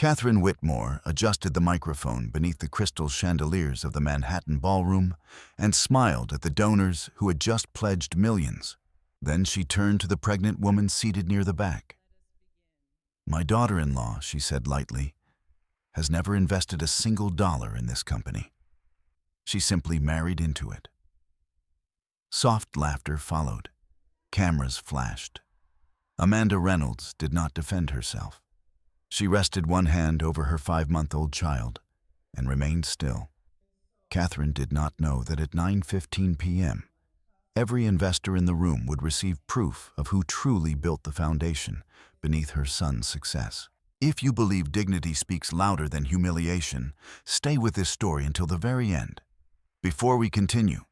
Catherine Whitmore adjusted the microphone beneath the crystal chandeliers of the Manhattan ballroom and smiled at the donors who had just pledged millions. Then she turned to the pregnant woman seated near the back. "My daughter-in-law," she said lightly, "has never invested a single dollar in this company. She simply married into it." Soft laughter followed. Cameras flashed. Amanda Reynolds did not defend herself. She rested one hand over her 5-month-old child and remained still. Catherine did not know that at 9:15 p.m., every investor in the room would receive proof of who truly built the foundation beneath her son's success. If you believe dignity speaks louder than humiliation, stay with this story until the very end. Before we continue,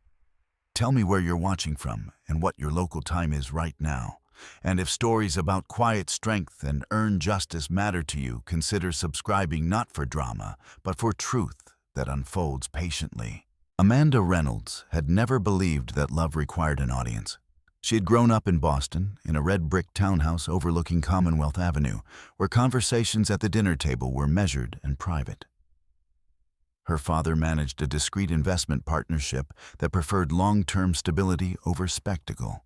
tell me where you're watching from and what your local time is right now. And if stories about quiet strength and earned justice matter to you, consider subscribing not for drama, but for truth that unfolds patiently. Amanda Reynolds had never believed that love required an audience. She had grown up in Boston, in a red brick townhouse overlooking Commonwealth Avenue, where conversations at the dinner table were measured and private. Her father managed a discreet investment partnership that preferred long-term stability over spectacle.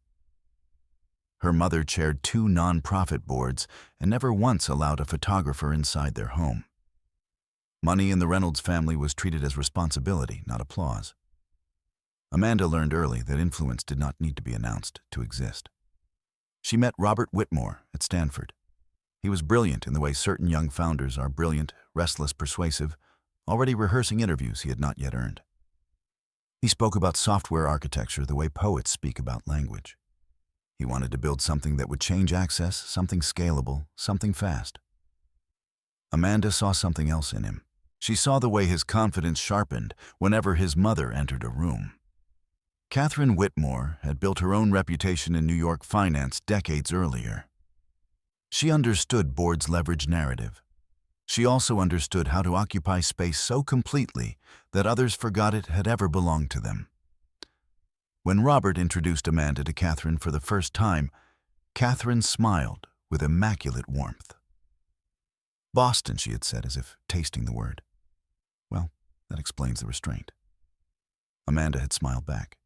Her mother chaired 2 nonprofit boards and never once allowed a photographer inside their home. Money in the Reynolds family was treated as responsibility, not applause. Amanda learned early that influence did not need to be announced to exist. She met Robert Whitmore at Stanford. He was brilliant in the way certain young founders are brilliant, restless, persuasive, already rehearsing interviews he had not yet earned. He spoke about software architecture the way poets speak about language. He wanted to build something that would change access, something scalable, something fast. Amanda saw something else in him. She saw the way his confidence sharpened whenever his mother entered a room. Catherine Whitmore had built her own reputation in New York finance decades earlier. She understood board's leverage narrative. She also understood how to occupy space so completely that others forgot it had ever belonged to them. When Robert introduced Amanda to Catherine for the first time, Catherine smiled with immaculate warmth. "Boston," she had said, as if tasting the word. Well, that explains the restraint. Amanda had smiled back.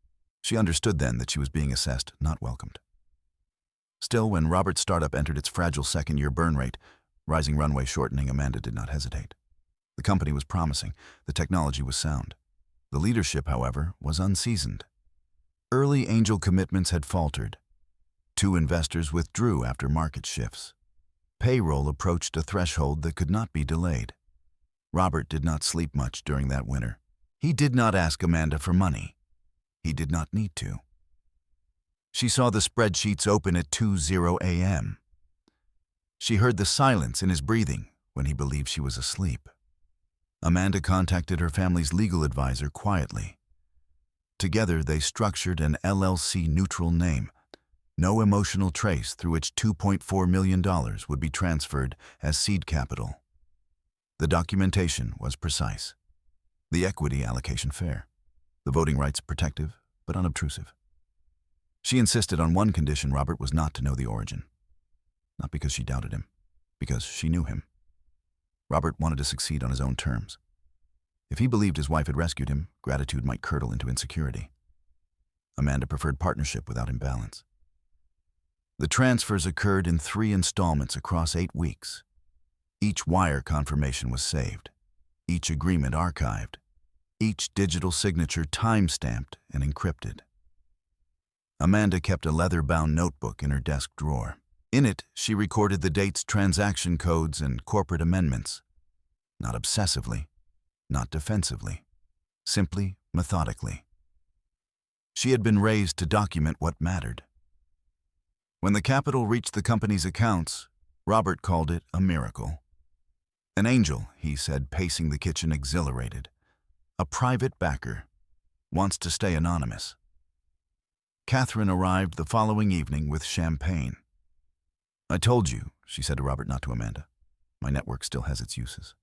She understood then that she was being assessed, not welcomed. Still, when Robert's startup entered its fragile second-year burn rate, rising runway shortening, Amanda did not hesitate. The company was promising. The technology was sound. The leadership, however, was unseasoned. Early angel commitments had faltered. 2 investors withdrew after market shifts. Payroll approached a threshold that could not be delayed. Robert did not sleep much during that winter. He did not ask Amanda for money. He did not need to. She saw the spreadsheets open at 2:00 a.m. She heard the silence in his breathing when he believed she was asleep. Amanda contacted her family's legal advisor quietly. Together, they structured an LLC-neutral name, no emotional trace through which $2.4 million would be transferred as seed capital. The documentation was precise. The equity allocation fair. The voting rights protective, but unobtrusive. She insisted on one condition: Robert was not to know the origin. Not because she doubted him, because she knew him. Robert wanted to succeed on his own terms. If he believed his wife had rescued him, gratitude might curdle into insecurity. Amanda preferred partnership without imbalance. The transfers occurred in 3 installments across 8 weeks. Each wire confirmation was saved, each agreement archived, each digital signature time-stamped and encrypted. Amanda kept a leather-bound notebook in her desk drawer. In it, she recorded the dates, transaction codes, and corporate amendments. Not obsessively, not defensively, simply methodically. She had been raised to document what mattered. When the capital reached the company's accounts, Robert called it a miracle. "An angel," he said, pacing the kitchen exhilarated. "A private backer. Wants to stay anonymous." Catherine arrived the following evening with champagne. "I told you," she said to Robert, not to Amanda. "My network still has its uses."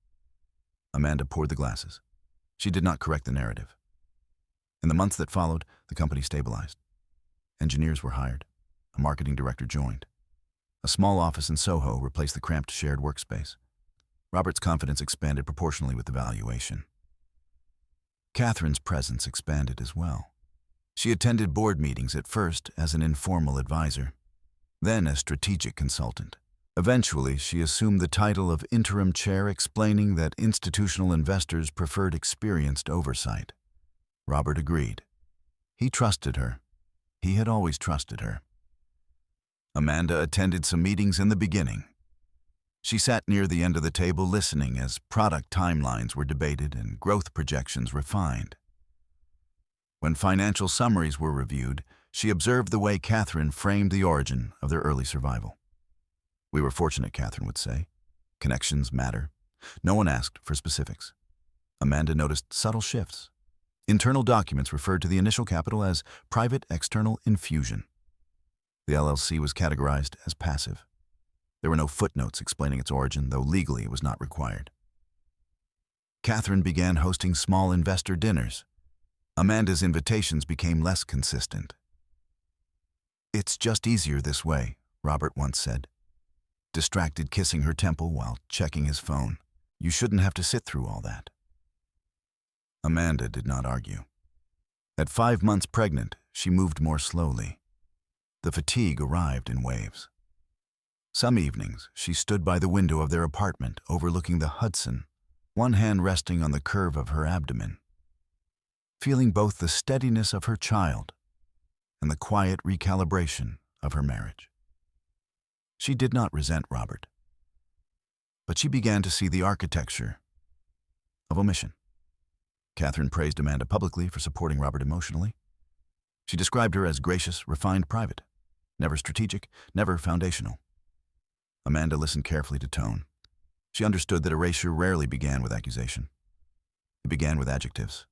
Amanda poured the glasses. She did not correct the narrative. In the months that followed, the company stabilized. Engineers were hired. A marketing director joined. A small office in Soho replaced the cramped shared workspace. Robert's confidence expanded proportionally with the valuation. Catherine's presence expanded as well. She attended board meetings at first as an informal advisor, then as strategic consultant. Eventually, she assumed the title of interim chair, explaining that institutional investors preferred experienced oversight. Robert agreed. He trusted her. He had always trusted her. Amanda attended some meetings in the beginning. She sat near the end of the table listening as product timelines were debated and growth projections refined. When financial summaries were reviewed, she observed the way Catherine framed the origin of their early survival. "We were fortunate," Catherine would say. "Connections matter." No one asked for specifics. Amanda noticed subtle shifts. Internal documents referred to the initial capital as private external infusion. The LLC was categorized as passive. There were no footnotes explaining its origin, though legally it was not required. Catherine began hosting small investor dinners. Amanda's invitations became less consistent. "It's just easier this way," Robert once said, distracted kissing her temple while checking his phone. "You shouldn't have to sit through all that." Amanda did not argue. At 5 months pregnant, she moved more slowly. The fatigue arrived in waves. Some evenings, she stood by the window of their apartment overlooking the Hudson, one hand resting on the curve of her abdomen, feeling both the steadiness of her child and the quiet recalibration of her marriage. She did not resent Robert, but she began to see the architecture of omission. Catherine praised Amanda publicly for supporting Robert emotionally. She described her as gracious, refined, private, never strategic, never foundational. Amanda listened carefully to tone. She understood that erasure rarely began with accusation. It began with adjectives.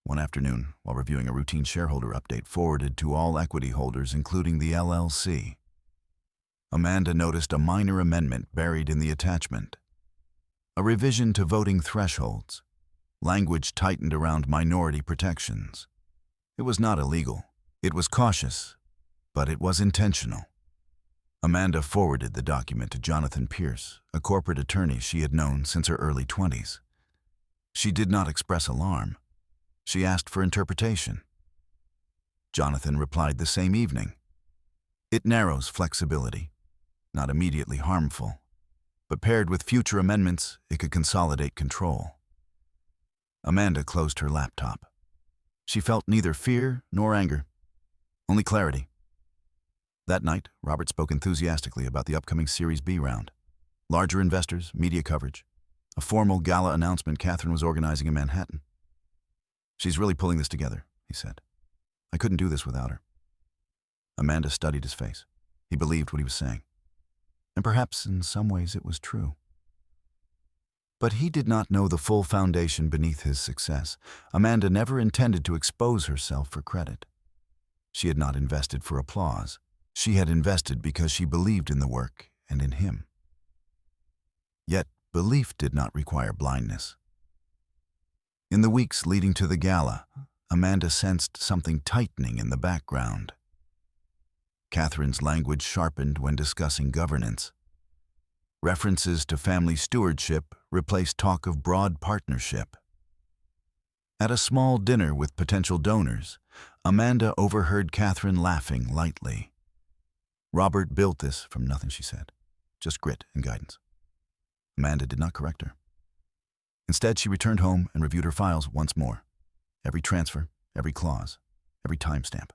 One afternoon, while reviewing a routine shareholder update forwarded to all equity holders, including the LLC, Amanda noticed a minor amendment buried in the attachment. A revision to voting thresholds. Language tightened around minority protections. It was not illegal. It was cautious, but it was intentional. Amanda forwarded the document to Jonathan Pierce, a corporate attorney she had known since her early 20s. She did not express alarm. She asked for interpretation. Jonathan replied the same evening. "It narrows flexibility, not immediately harmful, but paired with future amendments, it could consolidate control." Amanda closed her laptop. She felt neither fear nor anger, only clarity. That night, Robert spoke enthusiastically about the upcoming Series B round. Larger investors, media coverage, a formal gala announcement Catherine was organizing in Manhattan. "She's really pulling this together," he said. "I couldn't do this without her." Amanda studied his face. He believed what he was saying. And perhaps in some ways it was true. But he did not know the full foundation beneath his success. Amanda never intended to expose herself for credit. She had not invested for applause. She had invested because she believed in the work and in him. Yet, belief did not require blindness. In the weeks leading to the gala, Amanda sensed something tightening in the background. Catherine's language sharpened when discussing governance. References to family stewardship replaced talk of broad partnership. At a small dinner with potential donors, Amanda overheard Catherine laughing lightly. Robert built this from nothing, she said, just grit and guidance. Amanda did not correct her. Instead, she returned home and reviewed her files once more. Every transfer, every clause, every timestamp.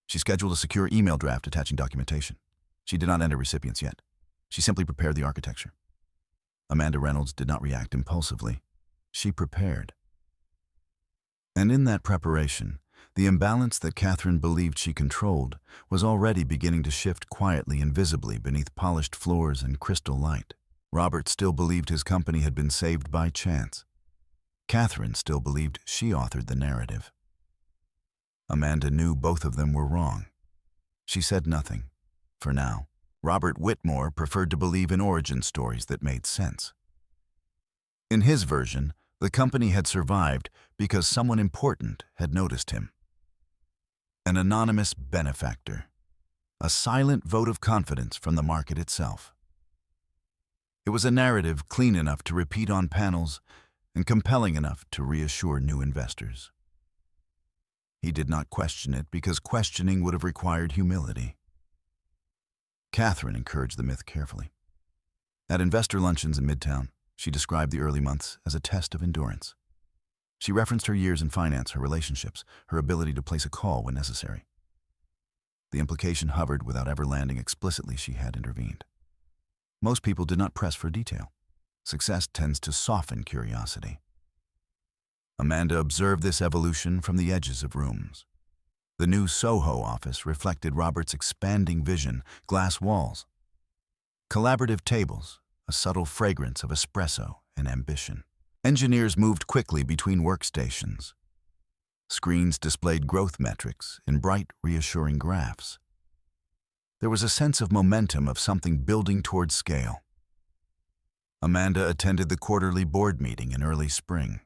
She scheduled a secure email draft attaching documentation. She did not enter recipients yet. She simply prepared the architecture. Amanda Reynolds did not react impulsively. She prepared. And in that preparation, the imbalance that Catherine believed she controlled was already beginning to shift quietly and visibly beneath polished floors and crystal light. Robert still believed his company had been saved by chance. Catherine still believed she authored the narrative. Amanda knew both of them were wrong. She said nothing, for now. Robert Whitmore preferred to believe in origin stories that made sense. In his version, the company had survived because someone important had noticed him. An anonymous benefactor. A silent vote of confidence from the market itself. It was a narrative clean enough to repeat on panels and compelling enough to reassure new investors. He did not question it because questioning would have required humility. Catherine encouraged the myth carefully. At investor luncheons in Midtown, she described the early months as a test of endurance. She referenced her years in finance, her relationships, her ability to place a call when necessary. The implication hovered without ever landing explicitly. She had intervened. Most people did not press for detail. Success tends to soften curiosity. Amanda observed this evolution from the edges of rooms. The new Soho office reflected Robert's expanding vision, glass walls, collaborative tables, a subtle fragrance of espresso and ambition. Engineers moved quickly between workstations. Screens displayed growth metrics in bright, reassuring graphs. There was a sense of momentum of something building toward scale. Amanda attended the quarterly board meeting in early spring.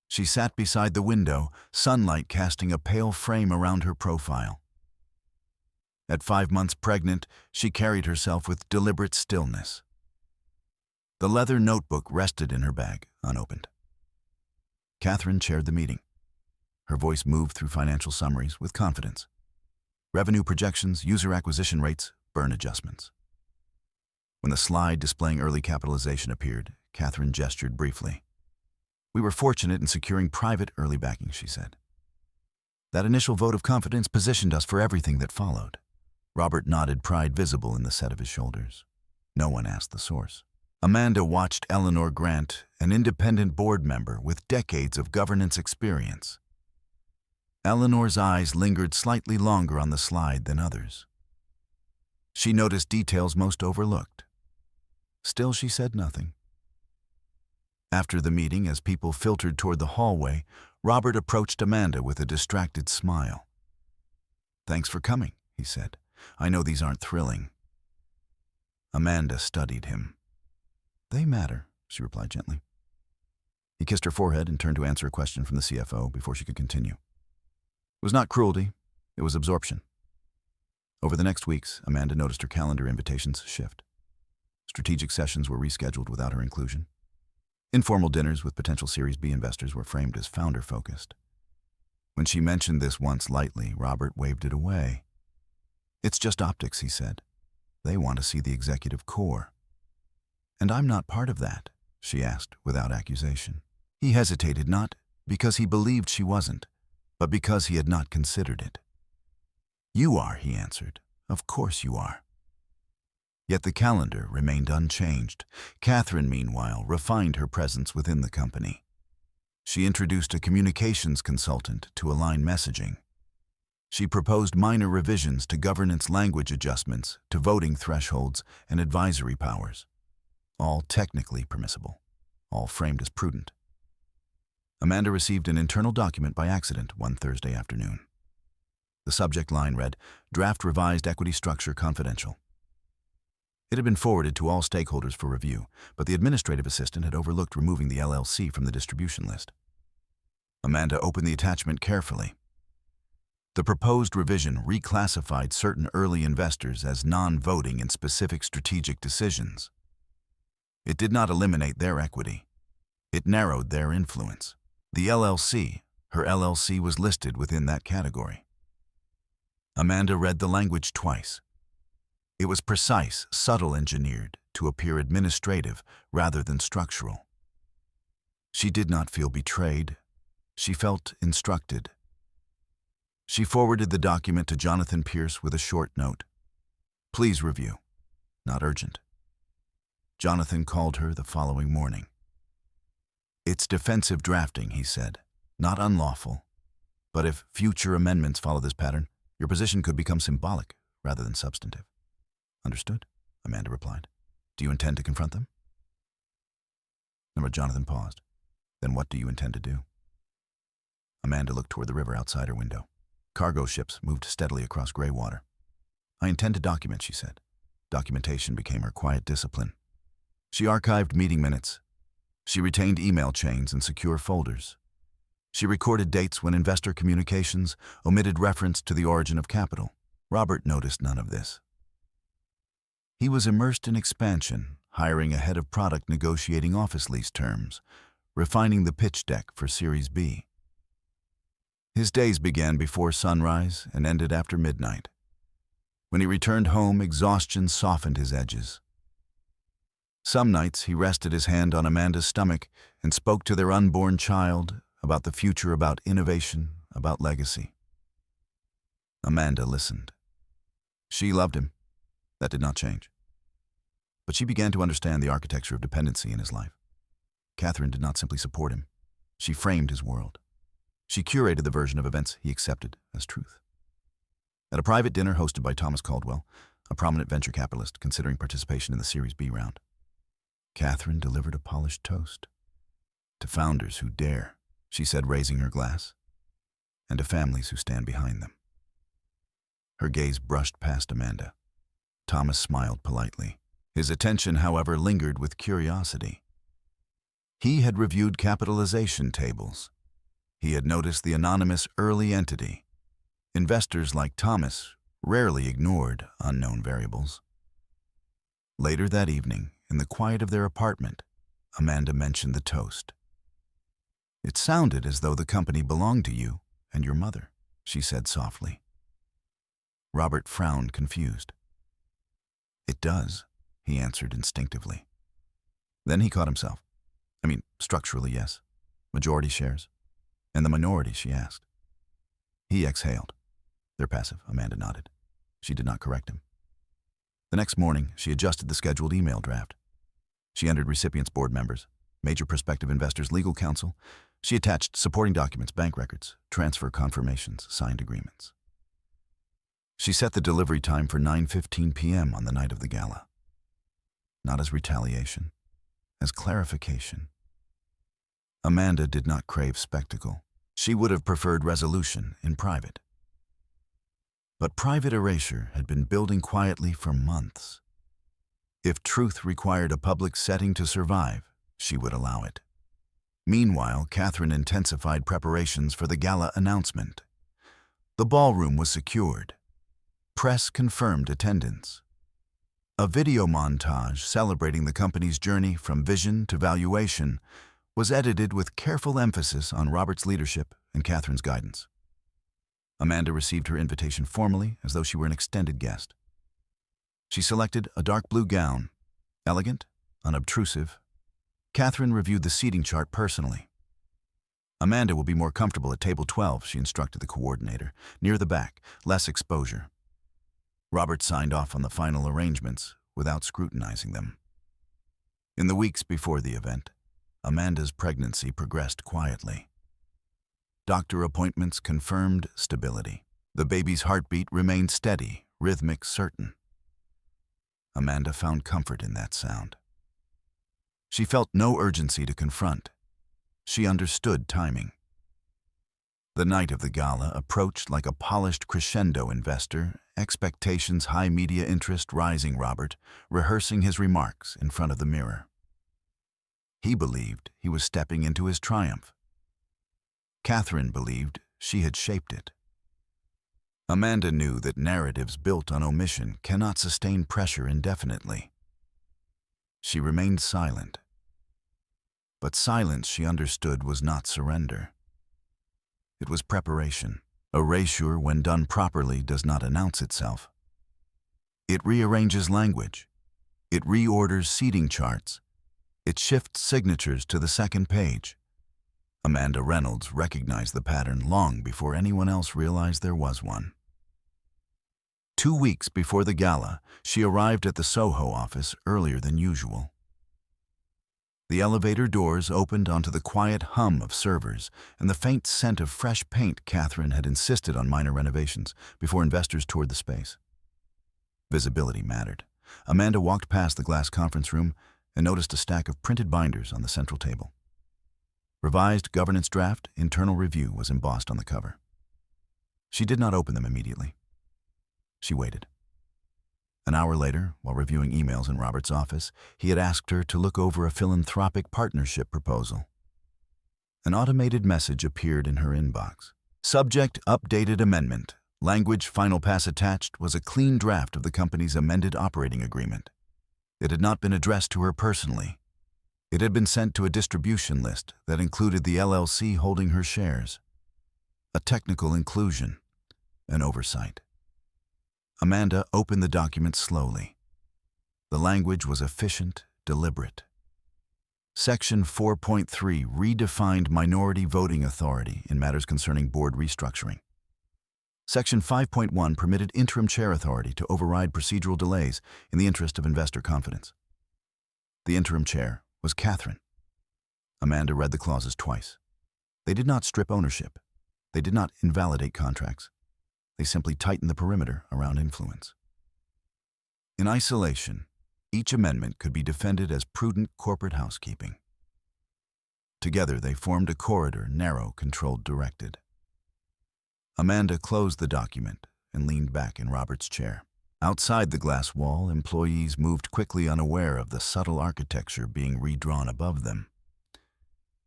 She sat beside the window, sunlight casting a pale frame around her profile. At 5 months pregnant, she carried herself with deliberate stillness. The leather notebook rested in her bag, unopened. Catherine chaired the meeting. Her voice moved through financial summaries with confidence. Revenue projections, user acquisition rates, burn adjustments. When the slide displaying early capitalization appeared, Catherine gestured briefly. "We were fortunate in securing private early backing," she said. "That initial vote of confidence positioned us for everything that followed." Robert nodded, pride visible in the set of his shoulders. No one asked the source. Amanda watched Eleanor Grant, an independent board member with decades of governance experience. Eleanor's eyes lingered slightly longer on the slide than others. She noticed details most overlooked. Still, she said nothing. After the meeting, as people filtered toward the hallway, Robert approached Amanda with a distracted smile. "Thanks for coming," he said. "I know these aren't thrilling." Amanda studied him. "They matter," she replied gently. He kissed her forehead and turned to answer a question from the CFO before she could continue. It was not cruelty, it was absorption. Over the next weeks, Amanda noticed her calendar invitations shift. Strategic sessions were rescheduled without her inclusion. Informal dinners with potential Series B investors were framed as founder-focused. When she mentioned this once lightly, Robert waved it away. "It's just optics," he said. "They want to see the executive core." "And I'm not part of that?" she asked without accusation. He hesitated, not because he believed she wasn't, but because he had not considered it. "You are," he answered. "Of course you are." Yet the calendar remained unchanged. Catherine, meanwhile, refined her presence within the company. She introduced a communications consultant to align messaging. She proposed minor revisions to governance language adjustments, to voting thresholds and advisory powers. All technically permissible, all framed as prudent. Amanda received an internal document by accident one Thursday afternoon. The subject line read, "Draft Revised Equity Structure Confidential." It had been forwarded to all stakeholders for review, but the administrative assistant had overlooked removing the LLC from the distribution list. Amanda opened the attachment carefully. The proposed revision reclassified certain early investors as non-voting in specific strategic decisions. It did not eliminate their equity. It narrowed their influence. The LLC, her LLC, was listed within that category. Amanda read the language twice. It was precise, subtle engineered to appear administrative rather than structural. She did not feel betrayed. She felt instructed. She forwarded the document to Jonathan Pierce with a short note. "Please review. Not urgent." Jonathan called her the following morning. "It's defensive drafting," he said. "Not unlawful. But if future amendments follow this pattern, your position could become symbolic rather than substantive." "Understood," Amanda replied. "Do you intend to confront them?" Jonathan paused. "Then what do you intend to do?" Amanda looked toward the river outside her window. Cargo ships moved steadily across gray water. "I intend to document," she said. Documentation became her quiet discipline. She archived meeting minutes. She retained email chains and secure folders. She recorded dates when investor communications omitted reference to the origin of capital. Robert noticed none of this. He was immersed in expansion, hiring a head of product negotiating office lease terms, refining the pitch deck for Series B. His days began before sunrise and ended after midnight. When he returned home, exhaustion softened his edges. Some nights he rested his hand on Amanda's stomach and spoke to their unborn child about the future, about innovation, about legacy. Amanda listened. She loved him. That did not change. But she began to understand the architecture of dependency in his life. Catherine did not simply support him. She framed his world. She curated the version of events he accepted as truth. At a private dinner hosted by Thomas Caldwell, a prominent venture capitalist considering participation in the Series B round, Catherine delivered a polished toast. To founders who dare, she said, raising her glass, and to families who stand behind them. Her gaze brushed past Amanda. Thomas smiled politely. His attention, however, lingered with curiosity. He had reviewed capitalization tables. He had noticed the anonymous early entity. Investors like Thomas rarely ignored unknown variables. Later that evening, in the quiet of their apartment, Amanda mentioned the toast. "It sounded as though the company belonged to you and your mother," she said softly. Robert frowned, confused. "It does," he answered instinctively. Then he caught himself. Structurally, yes. Majority shares. And the minority, she asked. He exhaled. "They're passive," Amanda nodded. She did not correct him. The next morning, she adjusted the scheduled email draft. She entered recipients, board members, major prospective investors, legal counsel. She attached supporting documents, bank records, transfer confirmations, signed agreements. She set the delivery time for 9:15 p.m. on the night of the gala. Not as retaliation, as clarification. Amanda did not crave spectacle. She would have preferred resolution in private. But private erasure had been building quietly for months. If truth required a public setting to survive, she would allow it. Meanwhile, Catherine intensified preparations for the gala announcement. The ballroom was secured. Press confirmed attendance. A video montage celebrating the company's journey from vision to valuation was edited with careful emphasis on Robert's leadership and Catherine's guidance. Amanda received her invitation formally, as though she were an extended guest. She selected a dark blue gown, elegant, unobtrusive. Catherine reviewed the seating chart personally. "Amanda will be more comfortable at table 12, she instructed the coordinator, "near the back, less exposure." Robert signed off on the final arrangements without scrutinizing them. In the weeks before the event, Amanda's pregnancy progressed quietly. Doctor appointments confirmed stability. The baby's heartbeat remained steady, rhythmic, certain. Amanda found comfort in that sound. She felt no urgency to confront. She understood timing. The night of the gala approached like a polished crescendo investor, expectations high, media interest rising. Robert, rehearsing his remarks in front of the mirror. He believed he was stepping into his triumph. Catherine believed she had shaped it. Amanda knew that narratives built on omission cannot sustain pressure indefinitely. She remained silent. But silence, she understood, was not surrender. It was preparation. Erasure, when done properly, does not announce itself. It rearranges language. It reorders seating charts. It shifts signatures to the second page. Amanda Reynolds recognized the pattern long before anyone else realized there was one. 2 weeks before the gala, she arrived at the Soho office earlier than usual. The elevator doors opened onto the quiet hum of servers and the faint scent of fresh paint. Catherine had insisted on minor renovations before investors toured the space. Visibility mattered. Amanda walked past the glass conference room and noticed a stack of printed binders on the central table. Revised governance draft, internal review was embossed on the cover. She did not open them immediately. She waited. An hour later, while reviewing emails in Robert's office, he had asked her to look over a philanthropic partnership proposal. An automated message appeared in her inbox. Subject: updated amendment. Language: final pass attached was a clean draft of the company's amended operating agreement. It had not been addressed to her personally. It had been sent to a distribution list that included the LLC holding her shares. A technical inclusion, an oversight. Amanda opened the document slowly. The language was efficient, deliberate. Section 4.3 redefined minority voting authority in matters concerning board restructuring. Section 5.1 permitted interim chair authority to override procedural delays in the interest of investor confidence. The interim chair was Catherine. Amanda read the clauses twice. They did not strip ownership. They did not invalidate contracts. They simply tightened the perimeter around influence. In isolation, each amendment could be defended as prudent corporate housekeeping. Together, they formed a corridor, narrow, controlled, directed. Amanda closed the document and leaned back in Robert's chair. Outside the glass wall, employees moved quickly, unaware of the subtle architecture being redrawn above them.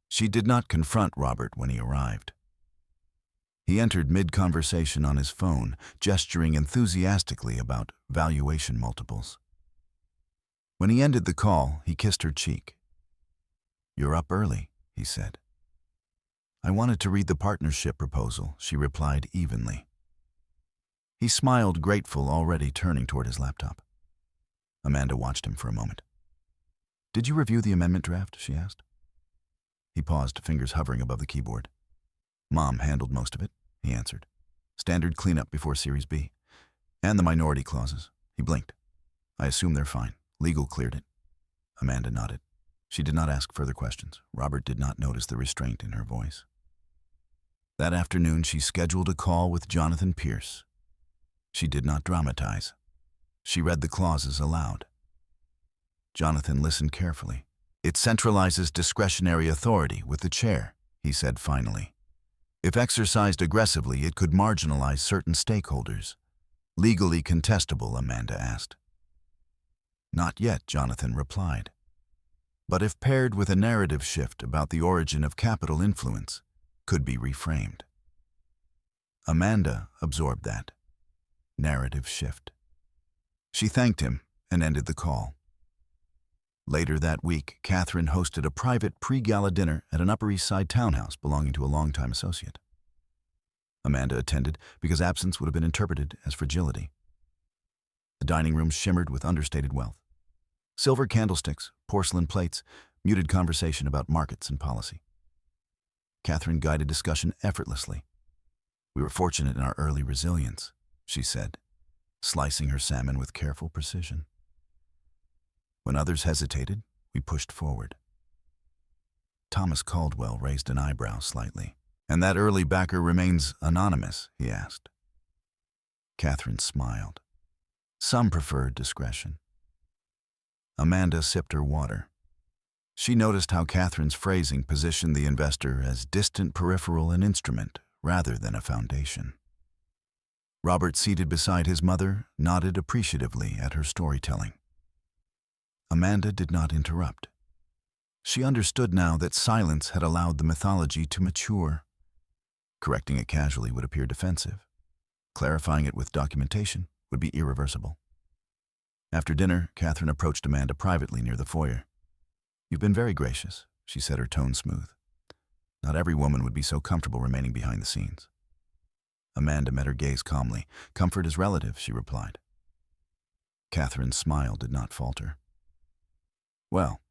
She did not confront Robert when he arrived. He entered mid-conversation on his phone, gesturing enthusiastically about valuation multiples. When he ended the call, he kissed her cheek. "You're up early," he said. "I wanted to read the partnership proposal," she replied evenly. He smiled, grateful, already turning toward his laptop. Amanda watched him for a moment. "Did you review the amendment draft?" she asked. He paused, fingers hovering above the keyboard. "Mom handled most of it," he answered. "Standard cleanup before Series B. And the minority clauses." He blinked. "I assume they're fine. Legal cleared it." Amanda nodded. She did not ask further questions. Robert did not notice the restraint in her voice. That afternoon, she scheduled a call with Jonathan Pierce. She did not dramatize. She read the clauses aloud. Jonathan listened carefully. "It centralizes discretionary authority with the chair," he said finally. "If exercised aggressively, it could marginalize certain stakeholders." "Legally contestable?" Amanda asked. "Not yet," Jonathan replied. "But if paired with a narrative shift about the origin of capital influence, could be reframed." Amanda absorbed that. Narrative shift. She thanked him and ended the call. Later that week, Catherine hosted a private pre-gala dinner at an Upper East Side townhouse belonging to a longtime associate. Amanda attended because absence would have been interpreted as fragility. The dining room shimmered with understated wealth. Silver candlesticks, porcelain plates, muted conversation about markets and policy. Catherine guided discussion effortlessly. "We were fortunate in our early resilience," she said, slicing her salmon with careful precision. "When others hesitated, we pushed forward." Thomas Caldwell raised an eyebrow slightly. "And that early backer remains anonymous?" he asked. Catherine smiled. "Some preferred discretion." Amanda sipped her water. She noticed how Catherine's phrasing positioned the investor as distant, peripheral, and instrument rather than a foundation. Robert, seated beside his mother, nodded appreciatively at her storytelling. Amanda did not interrupt. She understood now that silence had allowed the mythology to mature. Correcting it casually would appear defensive. Clarifying it with documentation would be irreversible. After dinner, Catherine approached Amanda privately near the foyer. "You've been very gracious," she said, her tone smooth. "Not every woman would be so comfortable remaining behind the scenes." Amanda met her gaze calmly. "Comfort is relative," she replied. Catherine's smile did not falter. "Well,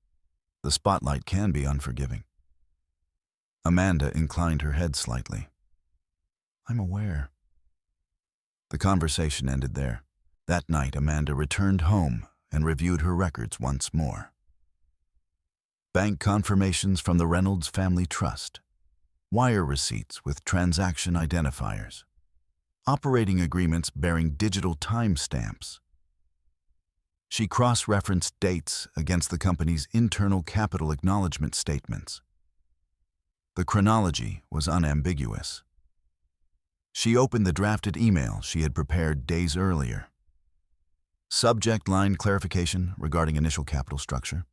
the spotlight can be unforgiving." Amanda inclined her head slightly. "I'm aware." The conversation ended there. That night, Amanda returned home and reviewed her records once more. Bank confirmations from the Reynolds Family Trust, wire receipts with transaction identifiers, operating agreements bearing digital timestamps. She cross-referenced dates against the company's internal capital acknowledgement statements. The chronology was unambiguous. She opened the drafted email she had prepared days earlier. Subject line clarification regarding initial capital structure.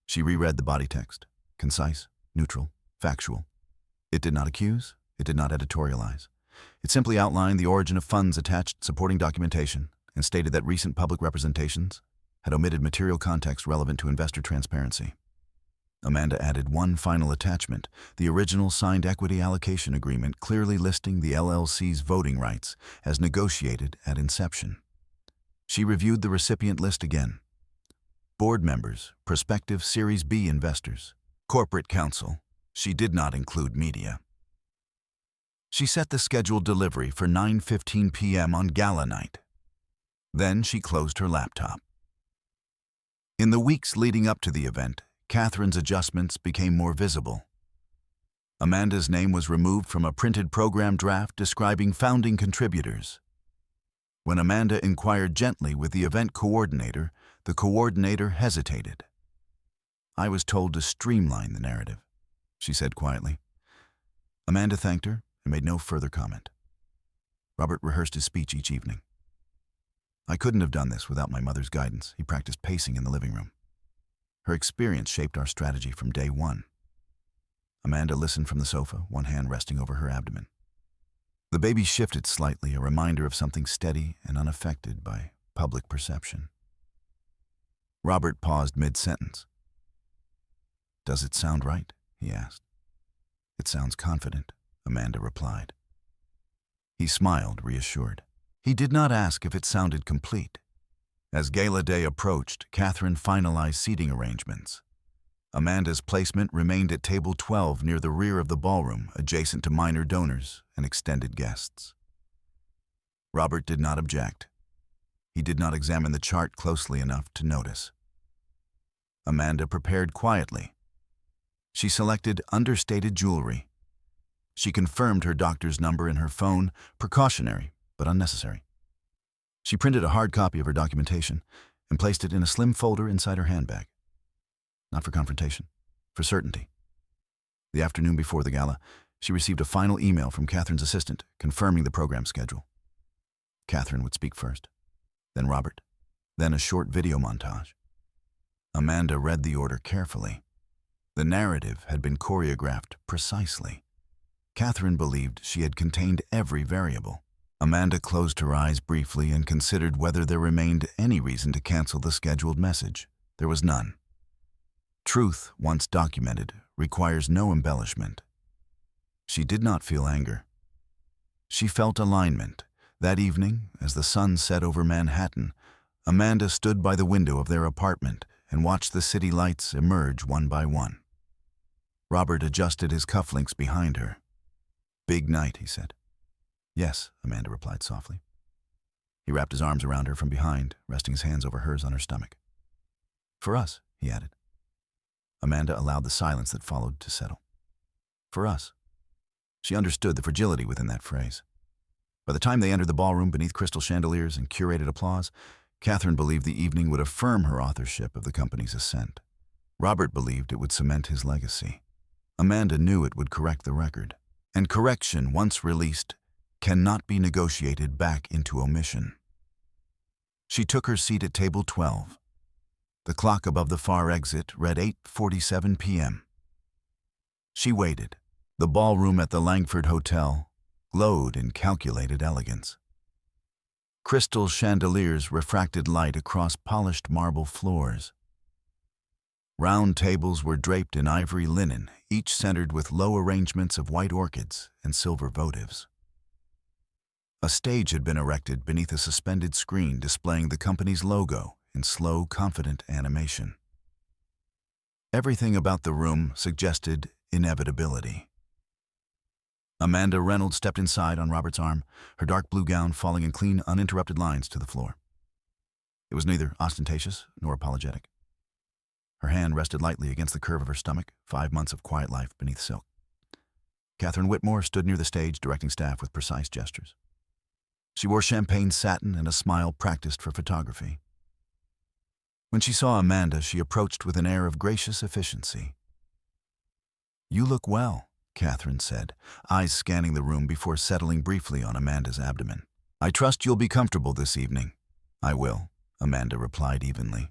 She reread the body text, concise, neutral, factual. It did not accuse, it did not editorialize. It simply outlined the origin of funds attached supporting documentation and stated that recent public representations had omitted material context relevant to investor transparency. Amanda added one final attachment, the original signed equity allocation agreement clearly listing the LLC's voting rights as negotiated at inception. She reviewed the recipient list again. Board members, prospective Series B investors, corporate counsel. She did not include media. She set the scheduled delivery for 9:15 p.m. on gala night. Then she closed her laptop. In the weeks leading up to the event, Catherine's adjustments became more visible. Amanda's name was removed from a printed program draft describing founding contributors. When Amanda inquired gently with the event coordinator, the coordinator hesitated. "I was told to streamline the narrative," she said quietly. Amanda thanked her and made no further comment. Robert rehearsed his speech each evening. "I couldn't have done this without my mother's guidance." He practiced pacing in the living room. "Her experience shaped our strategy from day one." Amanda listened from the sofa, one hand resting over her abdomen. The baby shifted slightly, a reminder of something steady and unaffected by public perception. Robert paused mid-sentence. "Does it sound right?" he asked. "It sounds confident," Amanda replied. He smiled, reassured. He did not ask if it sounded complete. As gala day approached, Catherine finalized seating arrangements. Amanda's placement remained at table 12 near the rear of the ballroom, adjacent to minor donors and extended guests. Robert did not object. He did not examine the chart closely enough to notice. Amanda prepared quietly. She selected understated jewelry. She confirmed her doctor's number in her phone, precautionary but unnecessary. She printed a hard copy of her documentation and placed it in a slim folder inside her handbag. Not for confrontation, for certainty. The afternoon before the gala, she received a final email from Catherine's assistant confirming the program schedule. Catherine would speak first, then Robert, then a short video montage. Amanda read the order carefully. The narrative had been choreographed precisely. Catherine believed she had contained every variable. Amanda closed her eyes briefly and considered whether there remained any reason to cancel the scheduled message. There was none. Truth, once documented, requires no embellishment. She did not feel anger. She felt alignment. That evening, as the sun set over Manhattan, Amanda stood by the window of their apartment and watched the city lights emerge one by one. Robert adjusted his cufflinks behind her. "Big night," he said. "Yes," Amanda replied softly. He wrapped his arms around her from behind, resting his hands over hers on her stomach. "For us," he added. Amanda allowed the silence that followed to settle. "For us." She understood the fragility within that phrase. By the time they entered the ballroom beneath crystal chandeliers and curated applause, Catherine believed the evening would affirm her authorship of the company's ascent. Robert believed it would cement his legacy. Amanda knew it would correct the record. And correction, once released, cannot be negotiated back into omission. She took her seat at table 12. The clock above the far exit read 8:47 p.m. She waited. The ballroom at the Langford Hotel glowed in calculated elegance. Crystal chandeliers refracted light across polished marble floors. Round tables were draped in ivory linen, each centered with low arrangements of white orchids and silver votives. A stage had been erected beneath a suspended screen displaying the company's logo in slow, confident animation. Everything about the room suggested inevitability. Amanda Reynolds stepped inside on Robert's arm, her dark blue gown falling in clean, uninterrupted lines to the floor. It was neither ostentatious nor apologetic. Her hand rested lightly against the curve of her stomach, 5 months of quiet life beneath silk. Catherine Whitmore stood near the stage, directing staff with precise gestures. She wore champagne satin and a smile practiced for photography. When she saw Amanda, she approached with an air of gracious efficiency. "You look well," Catherine said, eyes scanning the room before settling briefly on Amanda's abdomen. "I trust you'll be comfortable this evening." "I will," Amanda replied evenly.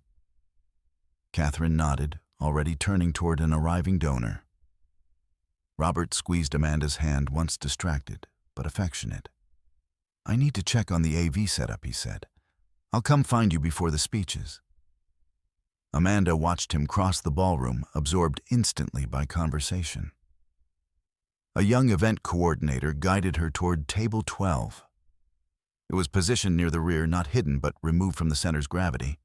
Catherine nodded, already turning toward an arriving donor. Robert squeezed Amanda's hand, once distracted, but affectionate. "I need to check on the AV setup," he said. "I'll come find you before the speeches." Amanda watched him cross the ballroom, absorbed instantly by conversation. A young event coordinator guided her toward table 12. It was positioned near the rear, not hidden but removed from the center's gravity.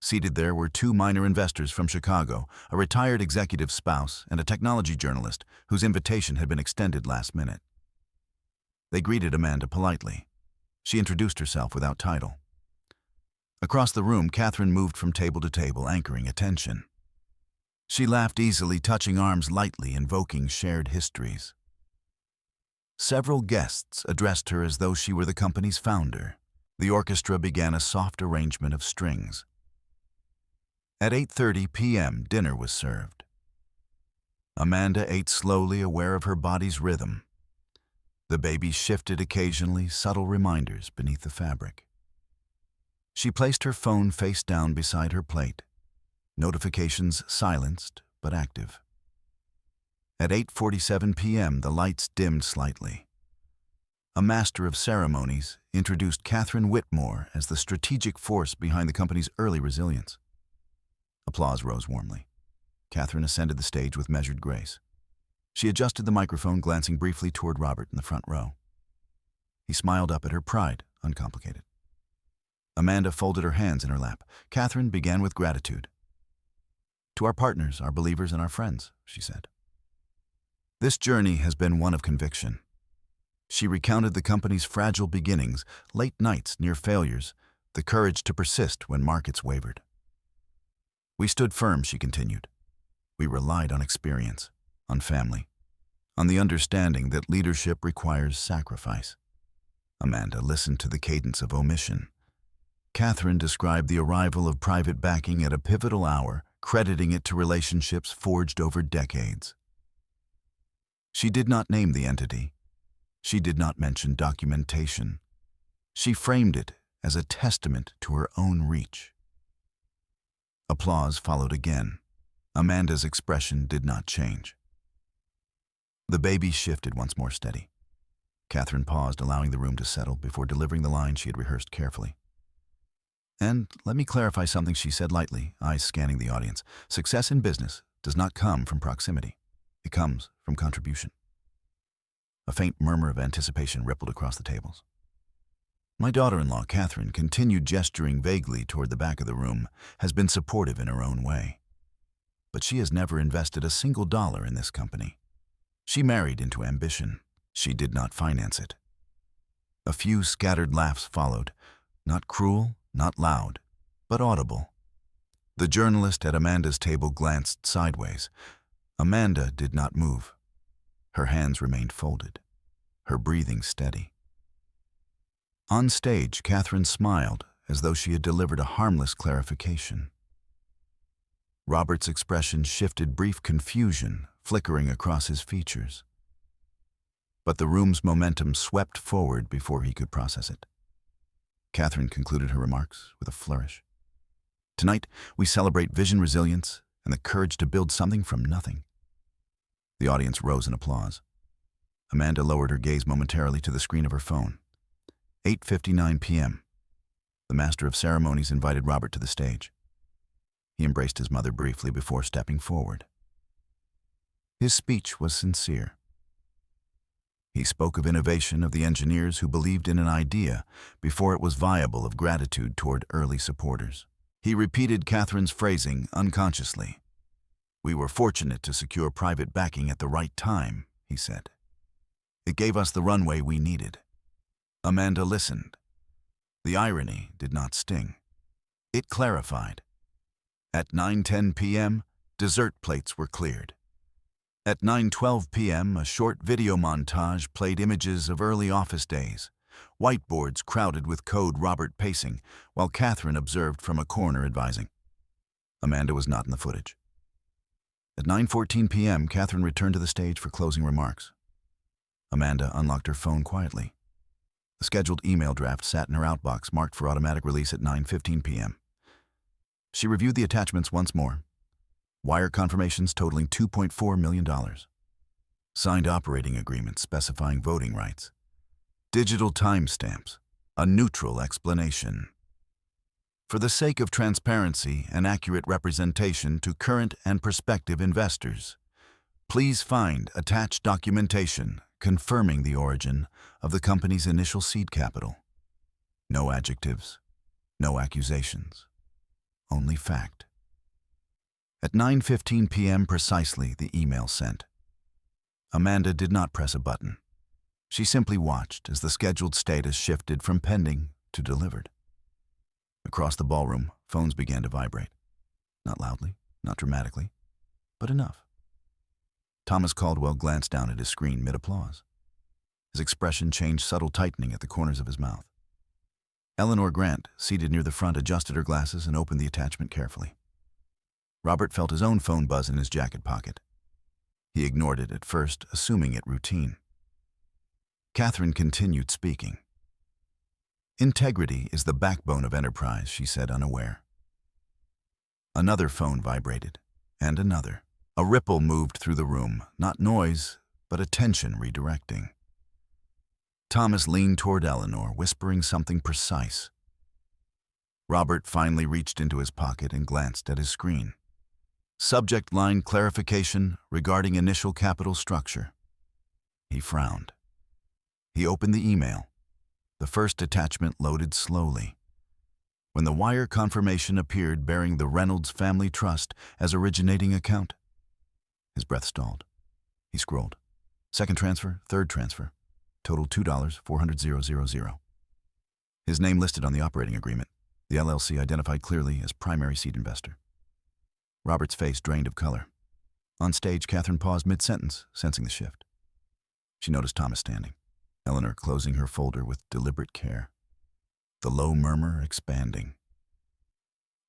Seated there were two minor investors from Chicago, a retired executive's spouse and a technology journalist whose invitation had been extended last minute. They greeted Amanda politely. She introduced herself without title. Across the room, Catherine moved from table to table, anchoring attention. She laughed easily, touching arms lightly, invoking shared histories. Several guests addressed her as though she were the company's founder. The orchestra began a soft arrangement of strings. At 8:30 p.m., dinner was served. Amanda ate slowly, aware of her body's rhythm. The baby shifted occasionally, subtle reminders beneath the fabric. She placed her phone face down beside her plate, notifications silenced but active. At 8:47 p.m., the lights dimmed slightly. A master of ceremonies introduced Catherine Whitmore as the strategic force behind the company's early resilience. Applause rose warmly. Catherine ascended the stage with measured grace. She adjusted the microphone, glancing briefly toward Robert in the front row. He smiled up at her, pride uncomplicated. Amanda folded her hands in her lap. Catherine began with gratitude. "To our partners, our believers, and our friends," she said. "This journey has been one of conviction." She recounted the company's fragile beginnings, late nights, near failures, the courage to persist when markets wavered. "We stood firm," she continued. "We relied on experience, on family, on the understanding that leadership requires sacrifice." Amanda listened to the cadence of omission. Catherine described the arrival of private backing at a pivotal hour, crediting it to relationships forged over decades. She did not name the entity. She did not mention documentation. She framed it as a testament to her own reach. Applause followed again. Amanda's expression did not change. The baby shifted once more steady. Catherine paused, allowing the room to settle before delivering the line she had rehearsed carefully. "And let me clarify something," she said lightly, eyes scanning the audience. "Success in business does not come from proximity. It comes from contribution." A faint murmur of anticipation rippled across the tables. "My daughter-in-law, Catherine," continued, gesturing vaguely toward the back of the room, "has been supportive in her own way. But she has never invested a single dollar in this company. She married into ambition. She did not finance it." A few scattered laughs followed, not cruel, not loud, but audible. The journalist at Amanda's table glanced sideways. Amanda did not move. Her hands remained folded, her breathing steady. On stage, Catherine smiled as though she had delivered a harmless clarification. Robert's expression shifted, brief confusion flickering across his features. But the room's momentum swept forward before he could process it. Catherine concluded her remarks with a flourish. "Tonight, we celebrate vision, resilience, and the courage to build something from nothing." The audience rose in applause. Amanda lowered her gaze momentarily to the screen of her phone. 8:59 p.m. The master of ceremonies invited Robert to the stage. He embraced his mother briefly before stepping forward. His speech was sincere. He spoke of innovation, of the engineers who believed in an idea before it was viable, of gratitude toward early supporters. He repeated Catherine's phrasing unconsciously. "We were fortunate to secure private backing at the right time," he said. "It gave us the runway we needed." Amanda listened. The irony did not sting. It clarified. At 9:10 p.m., dessert plates were cleared. At 9:12 p.m., a short video montage played images of early office days, whiteboards crowded with code, Robert pacing, while Catherine observed from a corner advising. Amanda was not in the footage. At 9:14 p.m., Catherine returned to the stage for closing remarks. Amanda unlocked her phone quietly. A scheduled email draft sat in her outbox, marked for automatic release at 9:15 p.m. She reviewed the attachments once more. Wire confirmations totaling $2.4 million. Signed operating agreements specifying voting rights. Digital timestamps. A neutral explanation. For the sake of transparency and accurate representation to current and prospective investors, please find attached documentation confirming the origin of the company's initial seed capital. No adjectives, no accusations, only fact. At 9:15 p.m. precisely, the email sent. Amanda did not press a button. She simply watched as the scheduled status shifted from pending to delivered. Across the ballroom, phones began to vibrate. Not loudly, not dramatically, but enough. Thomas Caldwell glanced down at his screen mid-applause. His expression changed, subtle tightening at the corners of his mouth. Eleanor Grant, seated near the front, adjusted her glasses and opened the attachment carefully. Robert felt his own phone buzz in his jacket pocket. He ignored it at first, assuming it routine. Catherine continued speaking. "Integrity is the backbone of enterprise," she said, unaware. Another phone vibrated, and another. A ripple moved through the room, not noise, but attention redirecting. Thomas leaned toward Eleanor, whispering something precise. Robert finally reached into his pocket and glanced at his screen. Subject line: clarification regarding initial capital structure. He frowned. He opened the email. The first attachment loaded slowly. When the wire confirmation appeared bearing the Reynolds Family Trust as originating account, his breath stalled. He scrolled. Second transfer, third transfer. Total $2,400,000. His name listed on the operating agreement. The LLC identified clearly as primary seed investor. Robert's face drained of color. On stage, Catherine paused mid-sentence, sensing the shift. She noticed Thomas standing, Eleanor closing her folder with deliberate care, the low murmur expanding.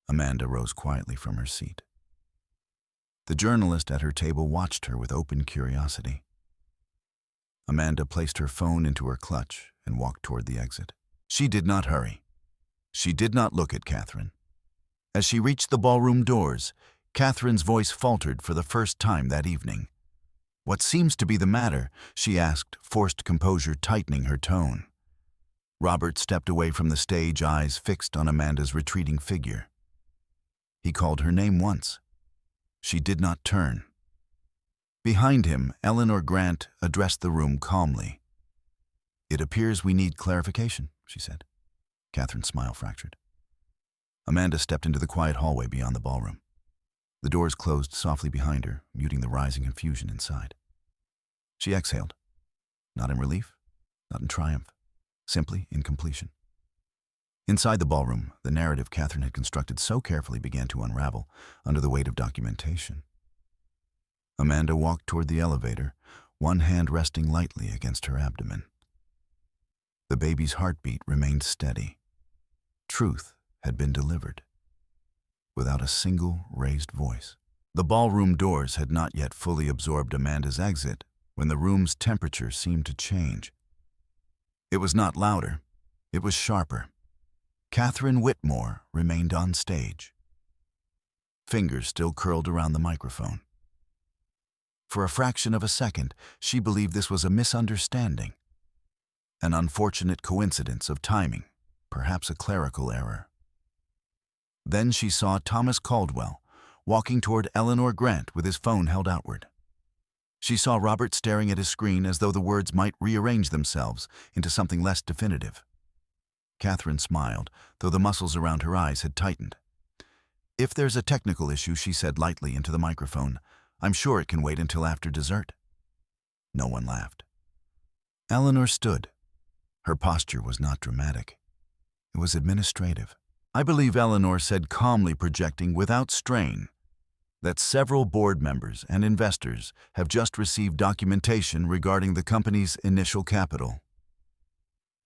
Amanda rose quietly from her seat. The journalist at her table watched her with open curiosity. Amanda placed her phone into her clutch and walked toward the exit. She did not hurry. She did not look at Catherine. As she reached the ballroom doors, Catherine's voice faltered for the first time that evening. "What seems to be the matter?" she asked, forced composure tightening her tone. Robert stepped away from the stage, eyes fixed on Amanda's retreating figure. He called her name once. She did not turn. Behind him, Eleanor Grant addressed the room calmly. "It appears we need clarification," she said. Catherine's smile fractured. Amanda stepped into the quiet hallway beyond the ballroom. The doors closed softly behind her, muting the rising confusion inside. She exhaled, not in relief, not in triumph, simply in completion. Inside the ballroom, the narrative Catherine had constructed so carefully began to unravel under the weight of documentation. Amanda walked toward the elevator, one hand resting lightly against her abdomen. The baby's heartbeat remained steady. Truth had been delivered, without a single raised voice. The ballroom doors had not yet fully absorbed Amanda's exit when the room's temperature seemed to change. It was not louder, it was sharper. Catherine Whitmore remained on stage. Fingers still curled around the microphone. For a fraction of a second, she believed this was a misunderstanding, an unfortunate coincidence of timing, perhaps a clerical error. Then she saw Thomas Caldwell walking toward Eleanor Grant with his phone held outward. She saw Robert staring at his screen as though the words might rearrange themselves into something less definitive. Catherine smiled, though the muscles around her eyes had tightened. "If there's a technical issue," she said lightly into the microphone, "I'm sure it can wait until after dessert." No one laughed. Eleanor stood. Her posture was not dramatic. It was administrative. "I believe," Eleanor said calmly, projecting without strain, "that several board members and investors have just received documentation regarding the company's initial capital.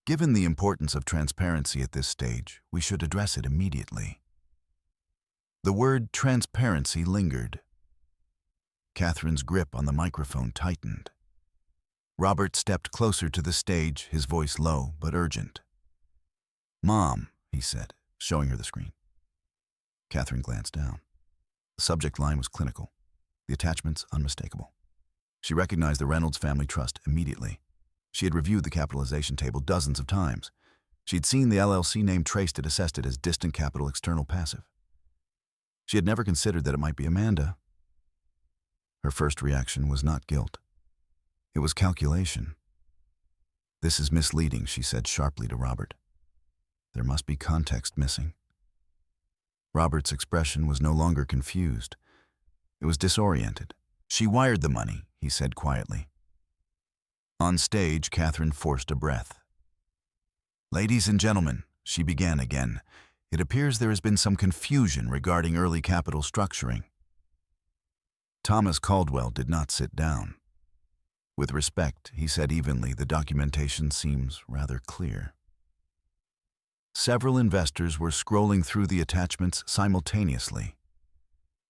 Given the importance of transparency at this stage, we should address it immediately." The word transparency lingered. Catherine's grip on the microphone tightened. Robert stepped closer to the stage, his voice low but urgent. "Mom," he said, showing her the screen. Catherine glanced down. The subject line was clinical, the attachments unmistakable. She recognized the Reynolds Family Trust immediately. She had reviewed the capitalization table dozens of times. She'd seen the LLC name traced and assessed it as distant capital external passive. She had never considered that it might be Amanda. Her first reaction was not guilt. It was calculation. "This is misleading," she said sharply to Robert. "There must be context missing." Robert's expression was no longer confused. It was disoriented. "She wired the money," he said quietly. On stage, Catherine forced a breath. "Ladies and gentlemen," she began again, "it appears there has been some confusion regarding early capital structuring." Thomas Caldwell did not sit down. With respect, he said evenly, "The documentation seems rather clear." Several investors were scrolling through the attachments simultaneously.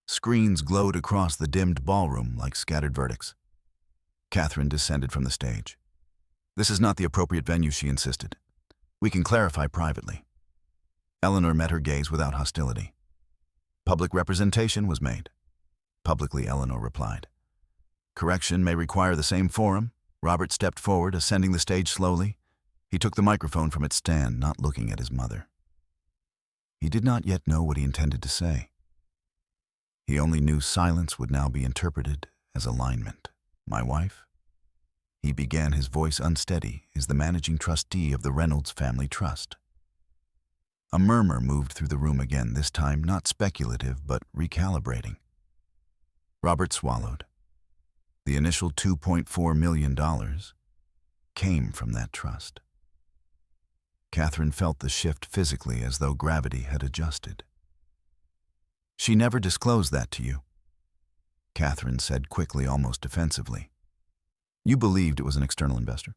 Screens glowed across the dimmed ballroom like scattered verdicts. Catherine descended from the stage. "This is not the appropriate venue," she insisted. "We can clarify privately." Eleanor met her gaze without hostility. "Public representation was made." Publicly, Eleanor replied. "Correction may require the same forum." Robert stepped forward, ascending the stage slowly. He took the microphone from its stand, not looking at his mother. He did not yet know what he intended to say. He only knew silence would now be interpreted as alignment. "My wife," he began, his voice unsteady, "is the managing trustee of the Reynolds family trust." A murmur moved through the room again, this time not speculative but recalibrating. Robert swallowed. The initial $2.4 million came from that trust. Catherine felt the shift physically, as though gravity had adjusted. "She never disclosed that to you," Catherine said quickly, almost defensively. "You believed it was an external investor?"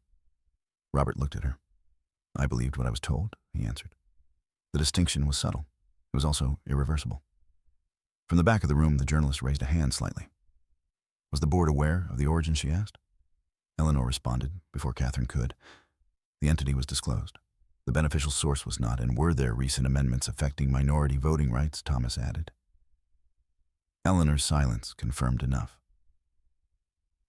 Robert looked at her. "I believed what I was told," he answered. The distinction was subtle. It was also irreversible. From the back of the room, the journalist raised a hand slightly. "Was the board aware of the origin?" she asked. Eleanor responded before Catherine could. The entity was disclosed. The beneficial source was not, and were there recent amendments affecting minority voting rights, Thomas added. Eleanor's silence confirmed enough.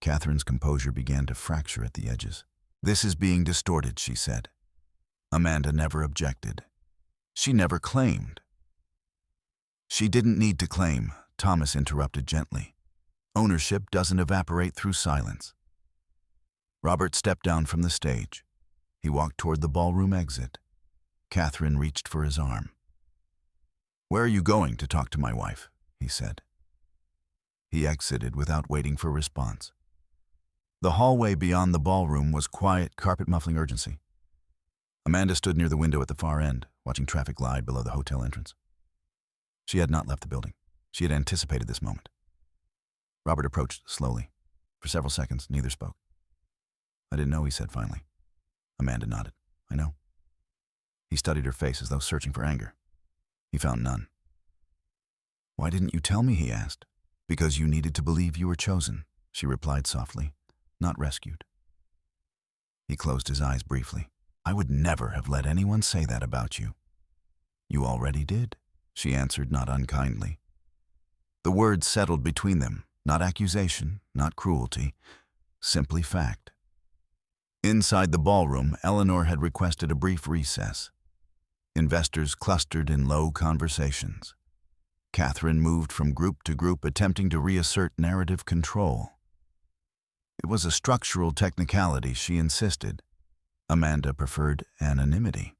Catherine's composure began to fracture at the edges. "This is being distorted," she said. "Amanda never objected. She never claimed." "She didn't need to claim," Thomas interrupted gently. "Ownership doesn't evaporate through silence." Robert stepped down from the stage. He walked toward the ballroom exit. Catherine reached for his arm. "Where are you going to talk to my wife?" he said. He exited without waiting for response. The hallway beyond the ballroom was quiet, carpet-muffling urgency. Amanda stood near the window at the far end, watching traffic glide below the hotel entrance. She had not left the building. She had anticipated this moment. Robert approached slowly. For several seconds, neither spoke. "I didn't know," he said finally. Amanda nodded. "I know." He studied her face as though searching for anger. He found none. "Why didn't you tell me?" he asked. "Because you needed to believe you were chosen," she replied softly, "not rescued." He closed his eyes briefly. "I would never have let anyone say that about you." "You already did," she answered, not unkindly. The words settled between them, not accusation, not cruelty, simply fact. Inside the ballroom, Eleanor had requested a brief recess. Investors clustered in low conversations. Catherine moved from group to group, attempting to reassert narrative control. It was a structural technicality, she insisted. Amanda preferred anonymity.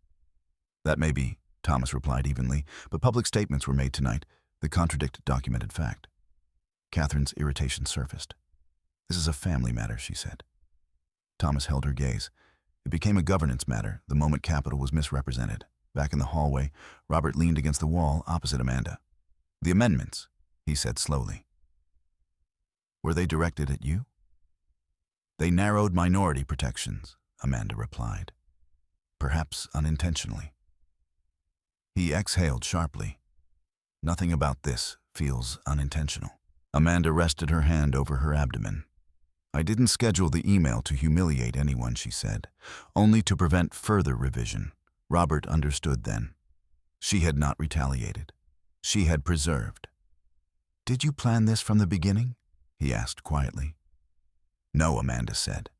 "That may be," Thomas replied evenly, "but public statements were made tonight that contradict documented fact." Catherine's irritation surfaced. "This is a family matter," she said. Thomas held her gaze. It became a governance matter the moment capital was misrepresented. Back in the hallway, Robert leaned against the wall opposite Amanda. "The amendments," he said slowly. "Were they directed at you?" "They narrowed minority protections," Amanda replied. "Perhaps unintentionally." He exhaled sharply. "Nothing about this feels unintentional." Amanda rested her hand over her abdomen. "I didn't schedule the email to humiliate anyone," she said, "only to prevent further revision." Robert understood then. She had not retaliated. She had preserved. "Did you plan this from the beginning?" he asked quietly. "No," Amanda said.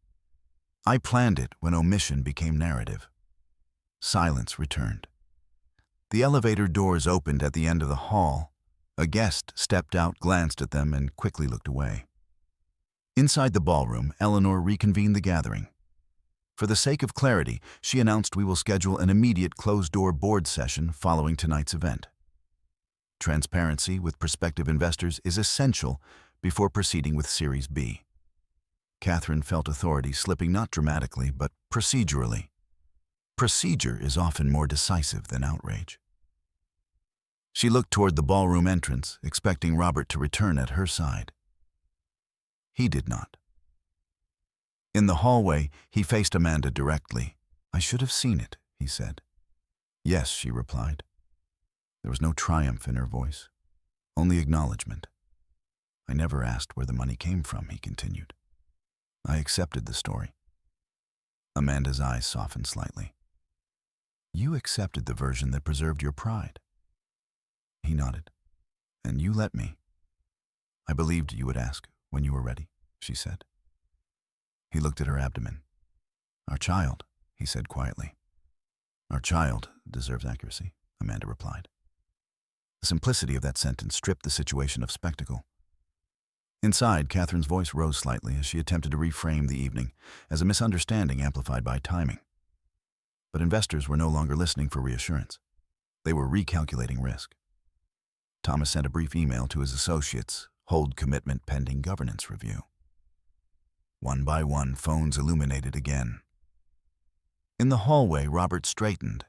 "I planned it when omission became narrative." Silence returned. The elevator doors opened at the end of the hall. A guest stepped out, glanced at them, and quickly looked away. Inside the ballroom, Eleanor reconvened the gathering. For the sake of clarity, she announced we will schedule an immediate closed-door board session following tonight's event. Transparency with prospective investors is essential before proceeding with Series B. Catherine felt authority slipping not dramatically, but procedurally. Procedure is often more decisive than outrage. She looked toward the ballroom entrance, expecting Robert to return at her side. He did not. In the hallway, he faced Amanda directly. "I should have seen it," he said. "Yes," she replied. There was no triumph in her voice, only acknowledgement. "I never asked where the money came from," he continued. "I accepted the story." Amanda's eyes softened slightly. "You accepted the version that preserved your pride." He nodded. "And you let me." "I believed you would ask when you were ready," she said. He looked at her abdomen. "Our child," he said quietly. "Our child deserves accuracy," Amanda replied. The simplicity of that sentence stripped the situation of spectacle. Inside, Catherine's voice rose slightly as she attempted to reframe the evening as a misunderstanding amplified by timing. But investors were no longer listening for reassurance. They were recalculating risk. Thomas sent a brief email to his associates, "Hold commitment pending governance review." One by one, phones illuminated again. In the hallway, Robert straightened.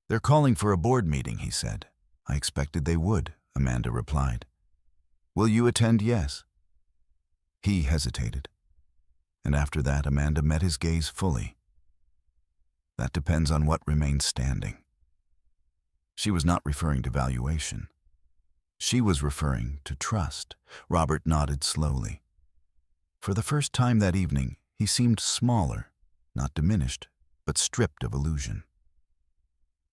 "They're calling for a board meeting," he said. "I expected they would," Amanda replied. "Will you attend?" "Yes." He hesitated. And after that, Amanda met his gaze fully. "That depends on what remains standing." She was not referring to valuation. She was referring to trust. Robert nodded slowly. For the first time that evening, he seemed smaller, not diminished, but stripped of illusion.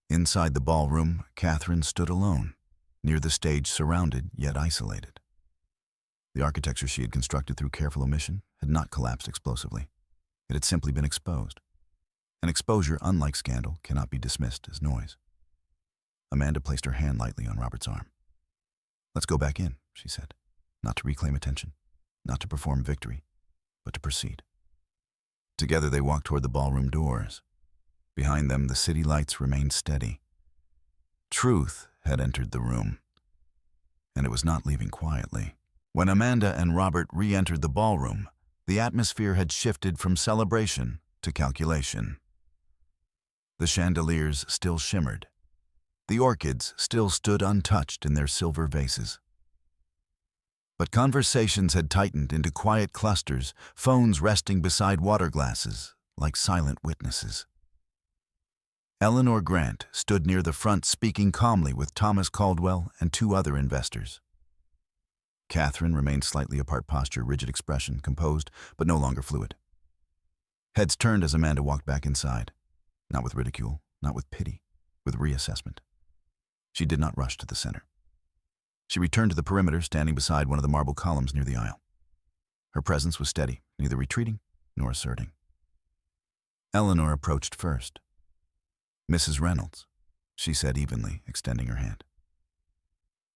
Inside the ballroom, Catherine stood alone, near the stage, surrounded yet isolated. The architecture she had constructed through careful omission had not collapsed explosively. It had simply been exposed. An exposure, unlike scandal, cannot be dismissed as noise. Amanda placed her hand lightly on Robert's arm. "Let's go back in," she said, not to reclaim attention, not to perform victory, but to proceed. Together they walked toward the ballroom doors. Behind them, the city lights remained steady. Truth had entered the room, and it was not leaving quietly. When Amanda and Robert re-entered the ballroom, the atmosphere had shifted from celebration to calculation. The chandeliers still shimmered. The orchids still stood untouched in their silver vases. But conversations had tightened into quiet clusters, phones resting beside water glasses like silent witnesses. Eleanor Grant stood near the front speaking calmly with Thomas Caldwell and two other investors. Catherine remained slightly apart, posture, rigid expression, composed but no longer fluid. Heads turned as Amanda walked back inside, not with ridicule, not with pity, with reassessment. She did not rush to the center. She returned to the perimeter, standing beside one of the marble columns near the aisle. Her presence was steady, neither retreating nor asserting. Eleanor approached first. "Mrs. Reynolds," she said evenly, extending her hand.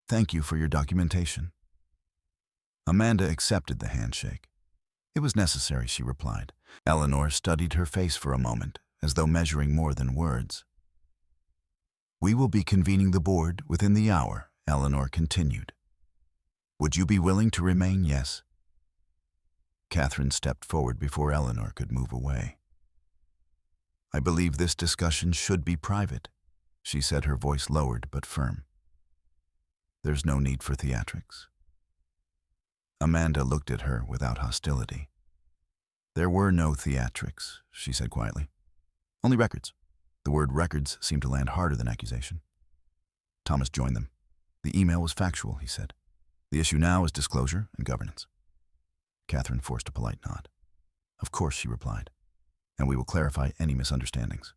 "Thank you for your documentation." Amanda accepted the handshake. "It was necessary," she replied. Eleanor studied her face for a moment, as though measuring more than words. "We will be convening the board within the hour," Eleanor continued. "Would you be willing to remain?" "Yes." Catherine stepped forward before Eleanor could move away. "I believe this discussion should be private," she said, her voice lowered but firm. "There's no need for theatrics." Amanda looked at her without hostility. "There were no theatrics," she said quietly. "Only records." The word records seemed to land harder than accusation. Thomas joined them. "The email was factual," he said. "The issue now is disclosure and governance." Catherine forced a polite nod. "Of course," she replied, "and we will clarify any misunderstandings."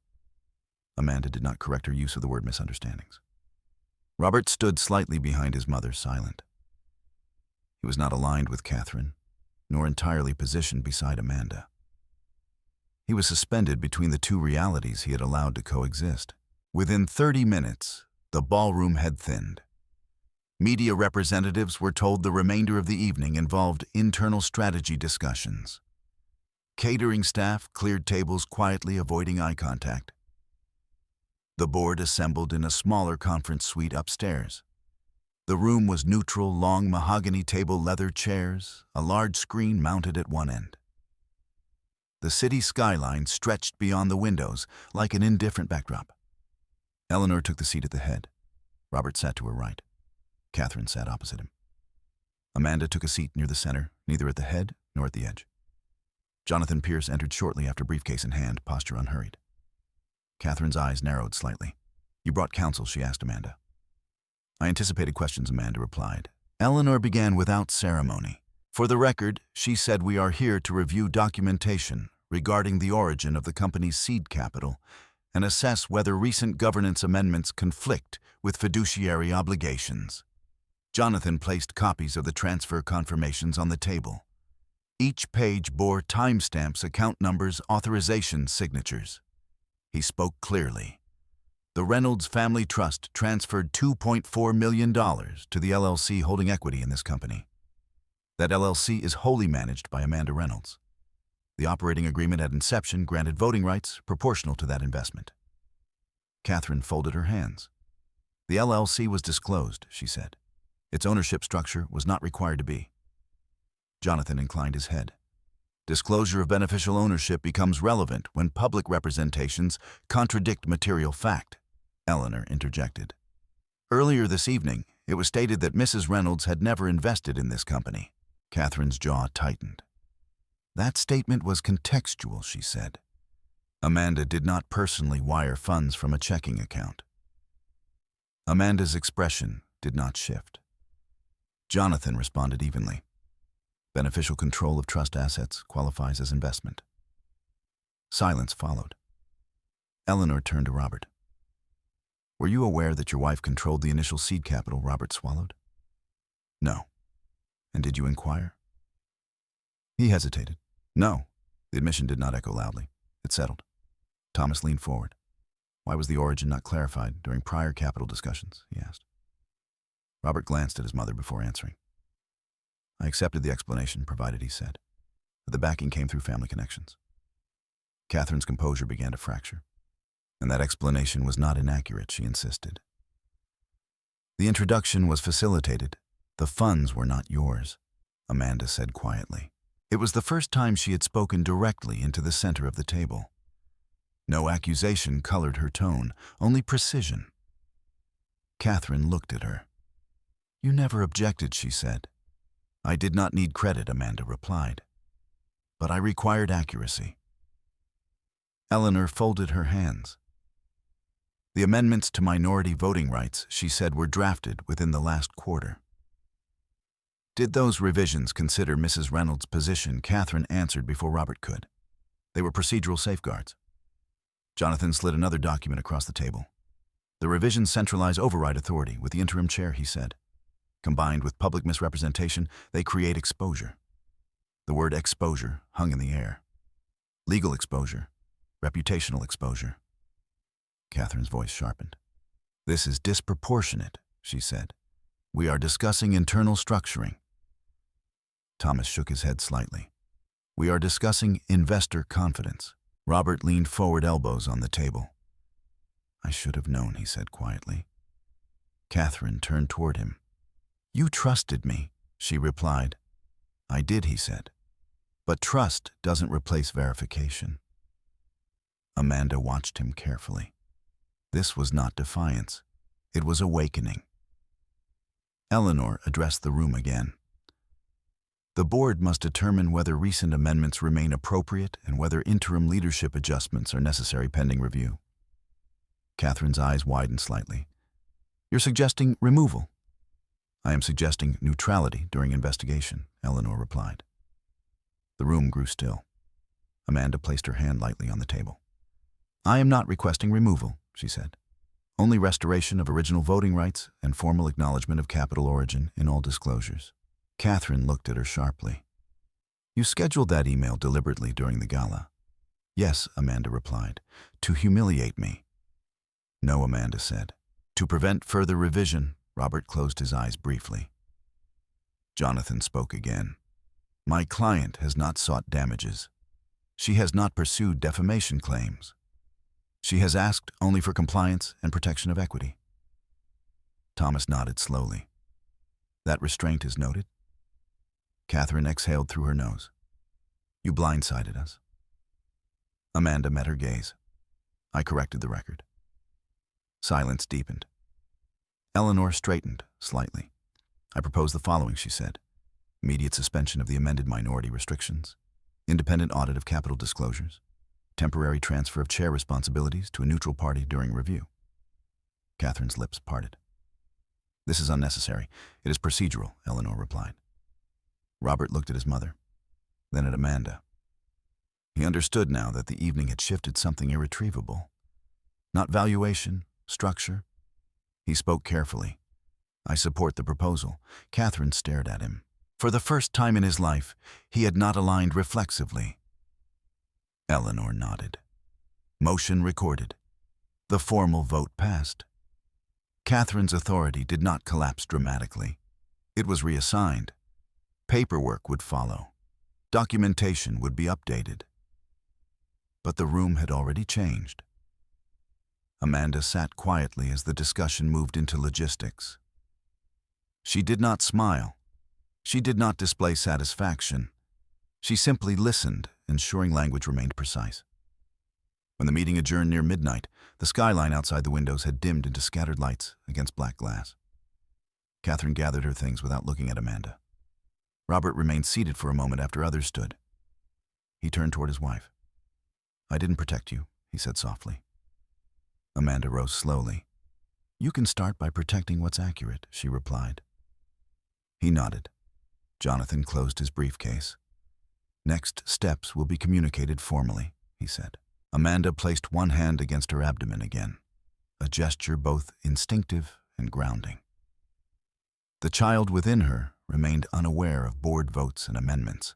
Amanda did not correct her use of the word misunderstandings. Robert stood slightly behind his mother, silent. He was not aligned with Catherine, nor entirely positioned beside Amanda. He was suspended between the two realities he had allowed to coexist. Within 30 minutes, the ballroom had thinned. Media representatives were told the remainder of the evening involved internal strategy discussions. Catering staff cleared tables quietly, avoiding eye contact. The board assembled in a smaller conference suite upstairs. The room was neutral, long mahogany table, leather chairs, a large screen mounted at one end. The city skyline stretched beyond the windows like an indifferent backdrop. Eleanor took the seat at the head. Robert sat to her right. Catherine sat opposite him. Amanda took a seat near the center, neither at the head nor at the edge. Jonathan Pierce entered shortly after, briefcase in hand, posture unhurried. Catherine's eyes narrowed slightly. "You brought counsel?" she asked Amanda. "I anticipated questions," Amanda replied. Eleanor began without ceremony. "For the record," she said, "we are here to review documentation regarding the origin of the company's seed capital and assess whether recent governance amendments conflict with fiduciary obligations." Jonathan placed copies of the transfer confirmations on the table. Each page bore timestamps, account numbers, authorization signatures. He spoke clearly. The Reynolds Family Trust transferred $2.4 million to the LLC holding equity in this company. That LLC is wholly managed by Amanda Reynolds. The operating agreement at inception granted voting rights proportional to that investment. Catherine folded her hands. "The LLC was disclosed," she said. "Its ownership structure was not required to be." Jonathan inclined his head. "Disclosure of beneficial ownership becomes relevant when public representations contradict material fact," Eleanor interjected. "Earlier this evening, it was stated that Mrs. Reynolds had never invested in this company." Catherine's jaw tightened. "That statement was contextual," she said. "Amanda did not personally wire funds from a checking account." Amanda's expression did not shift. Jonathan responded evenly. "Beneficial control of trust assets qualifies as investment." Silence followed. Eleanor turned to Robert. "Were you aware that your wife controlled the initial seed capital?" Robert swallowed. "No." "And did you inquire?" He hesitated. "No." The admission did not echo loudly. It settled. Thomas leaned forward. "Why was the origin not clarified during prior capital discussions?" he asked. Robert glanced at his mother before answering. "I accepted the explanation provided," he said, "but the backing came through family connections." Catherine's composure began to fracture. "And that explanation was not inaccurate," she insisted. "The introduction was facilitated. The funds were not yours," Amanda said quietly. It was the first time she had spoken directly into the center of the table. No accusation colored her tone, only precision. Catherine looked at her. "You never objected," she said. "I did not need credit," Amanda replied. "But I required accuracy." Eleanor folded her hands. "The amendments to minority voting rights," she said, "were drafted within the last quarter." "Did those revisions consider Mrs. Reynolds' position?" Catherine answered before Robert could. "They were procedural safeguards." Jonathan slid another document across the table. "The revisions centralize override authority with the interim chair," he said. "Combined with public misrepresentation, they create exposure." The word exposure hung in the air. Legal exposure, reputational exposure. Catherine's voice sharpened. "This is disproportionate," she said. "We are discussing internal structuring." Thomas shook his head slightly. "We are discussing investor confidence." Robert leaned forward, elbows on the table. "I should have known," he said quietly. Catherine turned toward him. "You trusted me," she replied. "I did," he said. "But trust doesn't replace verification." Amanda watched him carefully. This was not defiance. It was awakening. Eleanor addressed the room again. "The board must determine whether recent amendments remain appropriate and whether interim leadership adjustments are necessary pending review." Catherine's eyes widened slightly. "You're suggesting removal?" "I am suggesting neutrality during investigation," Eleanor replied. The room grew still. Amanda placed her hand lightly on the table. "I am not requesting removal," she said. "Only restoration of original voting rights and formal acknowledgement of capital origin in all disclosures." Catherine looked at her sharply. "You scheduled that email deliberately during the gala." Yes, Amanda replied. To humiliate me. No, Amanda said. To prevent further revision, Robert closed his eyes briefly. Jonathan spoke again. My client has not sought damages. She has not pursued defamation claims. She has asked only for compliance and protection of equity. Thomas nodded slowly. That restraint is noted. Catherine exhaled through her nose. You blindsided us. Amanda met her gaze. I corrected the record. Silence deepened. Eleanor straightened slightly. I propose the following, she said. Immediate suspension of the amended minority restrictions, independent audit of capital disclosures, temporary transfer of chair responsibilities to a neutral party during review. Catherine's lips parted. This is unnecessary. It is procedural, Eleanor replied. Robert looked at his mother, then at Amanda. He understood now that the evening had shifted something irretrievable. Not valuation, structure. He spoke carefully. I support the proposal. Catherine stared at him. For the first time in his life, he had not aligned reflexively. Eleanor nodded. Motion recorded. The formal vote passed. Catherine's authority did not collapse dramatically. It was reassigned. Paperwork would follow. Documentation would be updated. But the room had already changed. Amanda sat quietly as the discussion moved into logistics. She did not smile. She did not display satisfaction. She simply listened, ensuring language remained precise. When the meeting adjourned near midnight, the skyline outside the windows had dimmed into scattered lights against black glass. Catherine gathered her things without looking at Amanda. Robert remained seated for a moment after others stood. He turned toward his wife. I didn't protect you, he said softly. Amanda rose slowly. You can start by protecting what's accurate, she replied. He nodded. Jonathan closed his briefcase. Next steps will be communicated formally, he said. Amanda placed one hand against her abdomen again, a gesture both instinctive and grounding. The child within her remained unaware of board votes and amendments.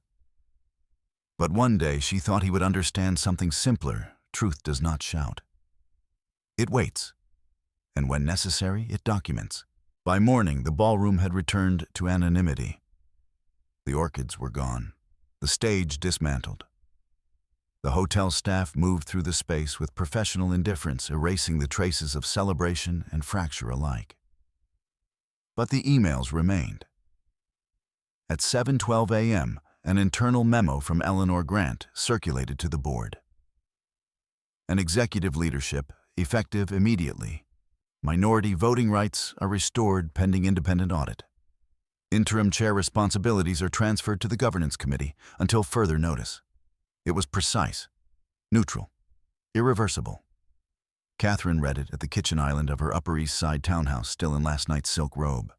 But one day she thought he would understand something simpler. Truth does not shout. It waits, and when necessary, it documents. By morning, the ballroom had returned to anonymity. The orchids were gone, the stage dismantled. The hotel staff moved through the space with professional indifference, erasing the traces of celebration and fracture alike. But the emails remained. At 7:12 a.m., an internal memo from Eleanor Grant circulated to the board. An executive leadership, effective immediately. Minority voting rights are restored pending independent audit. Interim chair responsibilities are transferred to the governance committee until further notice. It was precise, neutral, irreversible. Catherine read it at the kitchen island of her Upper East Side townhouse, still in last night's silk robe.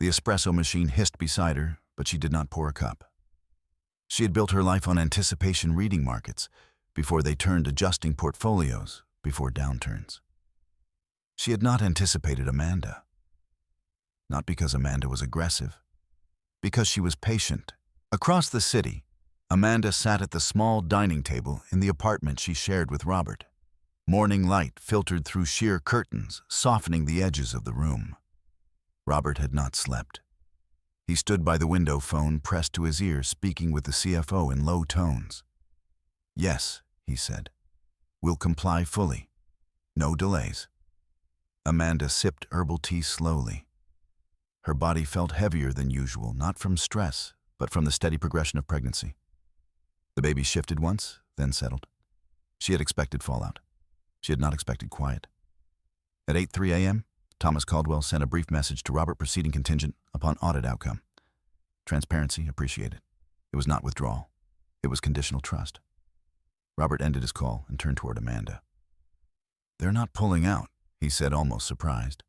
The espresso machine hissed beside her, but she did not pour a cup. She had built her life on anticipation reading markets before they turned adjusting portfolios before downturns. She had not anticipated Amanda. Not because Amanda was aggressive, because she was patient. Across the city, Amanda sat at the small dining table in the apartment she shared with Robert. Morning light filtered through sheer curtains, softening the edges of the room. Robert had not slept. He stood by the window phone pressed to his ear, speaking with the CFO in low tones. Yes, he said. We'll comply fully. No delays. Amanda sipped herbal tea slowly. Her body felt heavier than usual, not from stress, but from the steady progression of pregnancy. The baby shifted once, then settled. She had expected fallout. She had not expected quiet. At 8:03 a.m., Thomas Caldwell sent a brief message to Robert proceeding contingent upon audit outcome. Transparency appreciated. It was not withdrawal. It was conditional trust. Robert ended his call and turned toward Amanda. They're not pulling out, he said, almost surprised.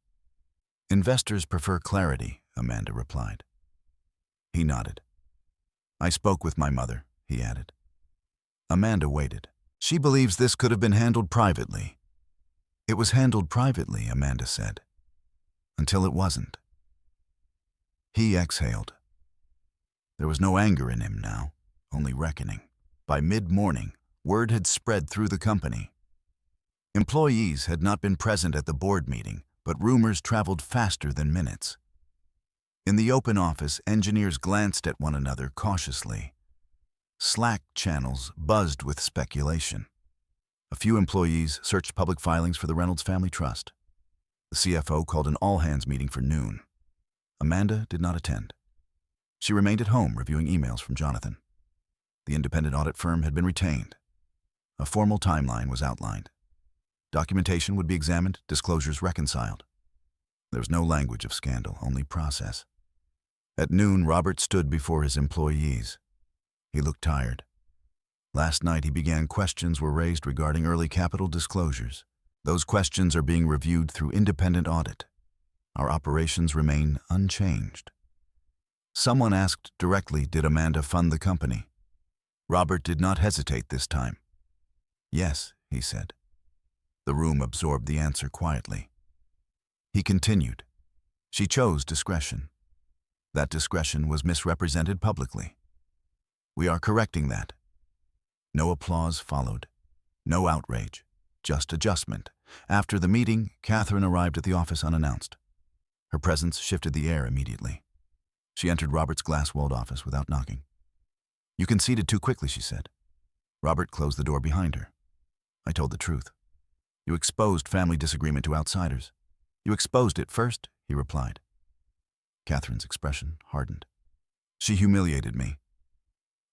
Investors prefer clarity, Amanda replied. He nodded. I spoke with my mother, he added. Amanda waited. She believes this could have been handled privately. It was handled privately, Amanda said. Until it wasn't. He exhaled. There was no anger in him now, only reckoning. By mid-morning, Word had spread through the company. Employees had not been present at the board meeting, but rumors traveled faster than minutes. In the open office, engineers glanced at one another cautiously. Slack channels buzzed with speculation. A few employees searched public filings for the Reynolds family trust. The CFO called an all-hands meeting for noon. Amanda did not attend. She remained at home reviewing emails from Jonathan. The independent audit firm had been retained. A formal timeline was outlined. Documentation would be examined, disclosures reconciled. There was no language of scandal, only process. At noon, Robert stood before his employees. He looked tired. Last night, he began questions were raised regarding early capital disclosures. Those questions are being reviewed through independent audit. Our operations remain unchanged. Someone asked directly, did Amanda fund the company? Robert did not hesitate this time. Yes, he said. The room absorbed the answer quietly. He continued. She chose discretion. That discretion was misrepresented publicly. We are correcting that. No applause followed. No outrage. Just adjustment. After the meeting, Catherine arrived at the office unannounced. Her presence shifted the air immediately. She entered Robert's glass-walled office without knocking. You conceded too quickly, she said. Robert closed the door behind her. I told the truth. You exposed family disagreement to outsiders. You exposed it first, he replied. Catherine's expression hardened. She humiliated me.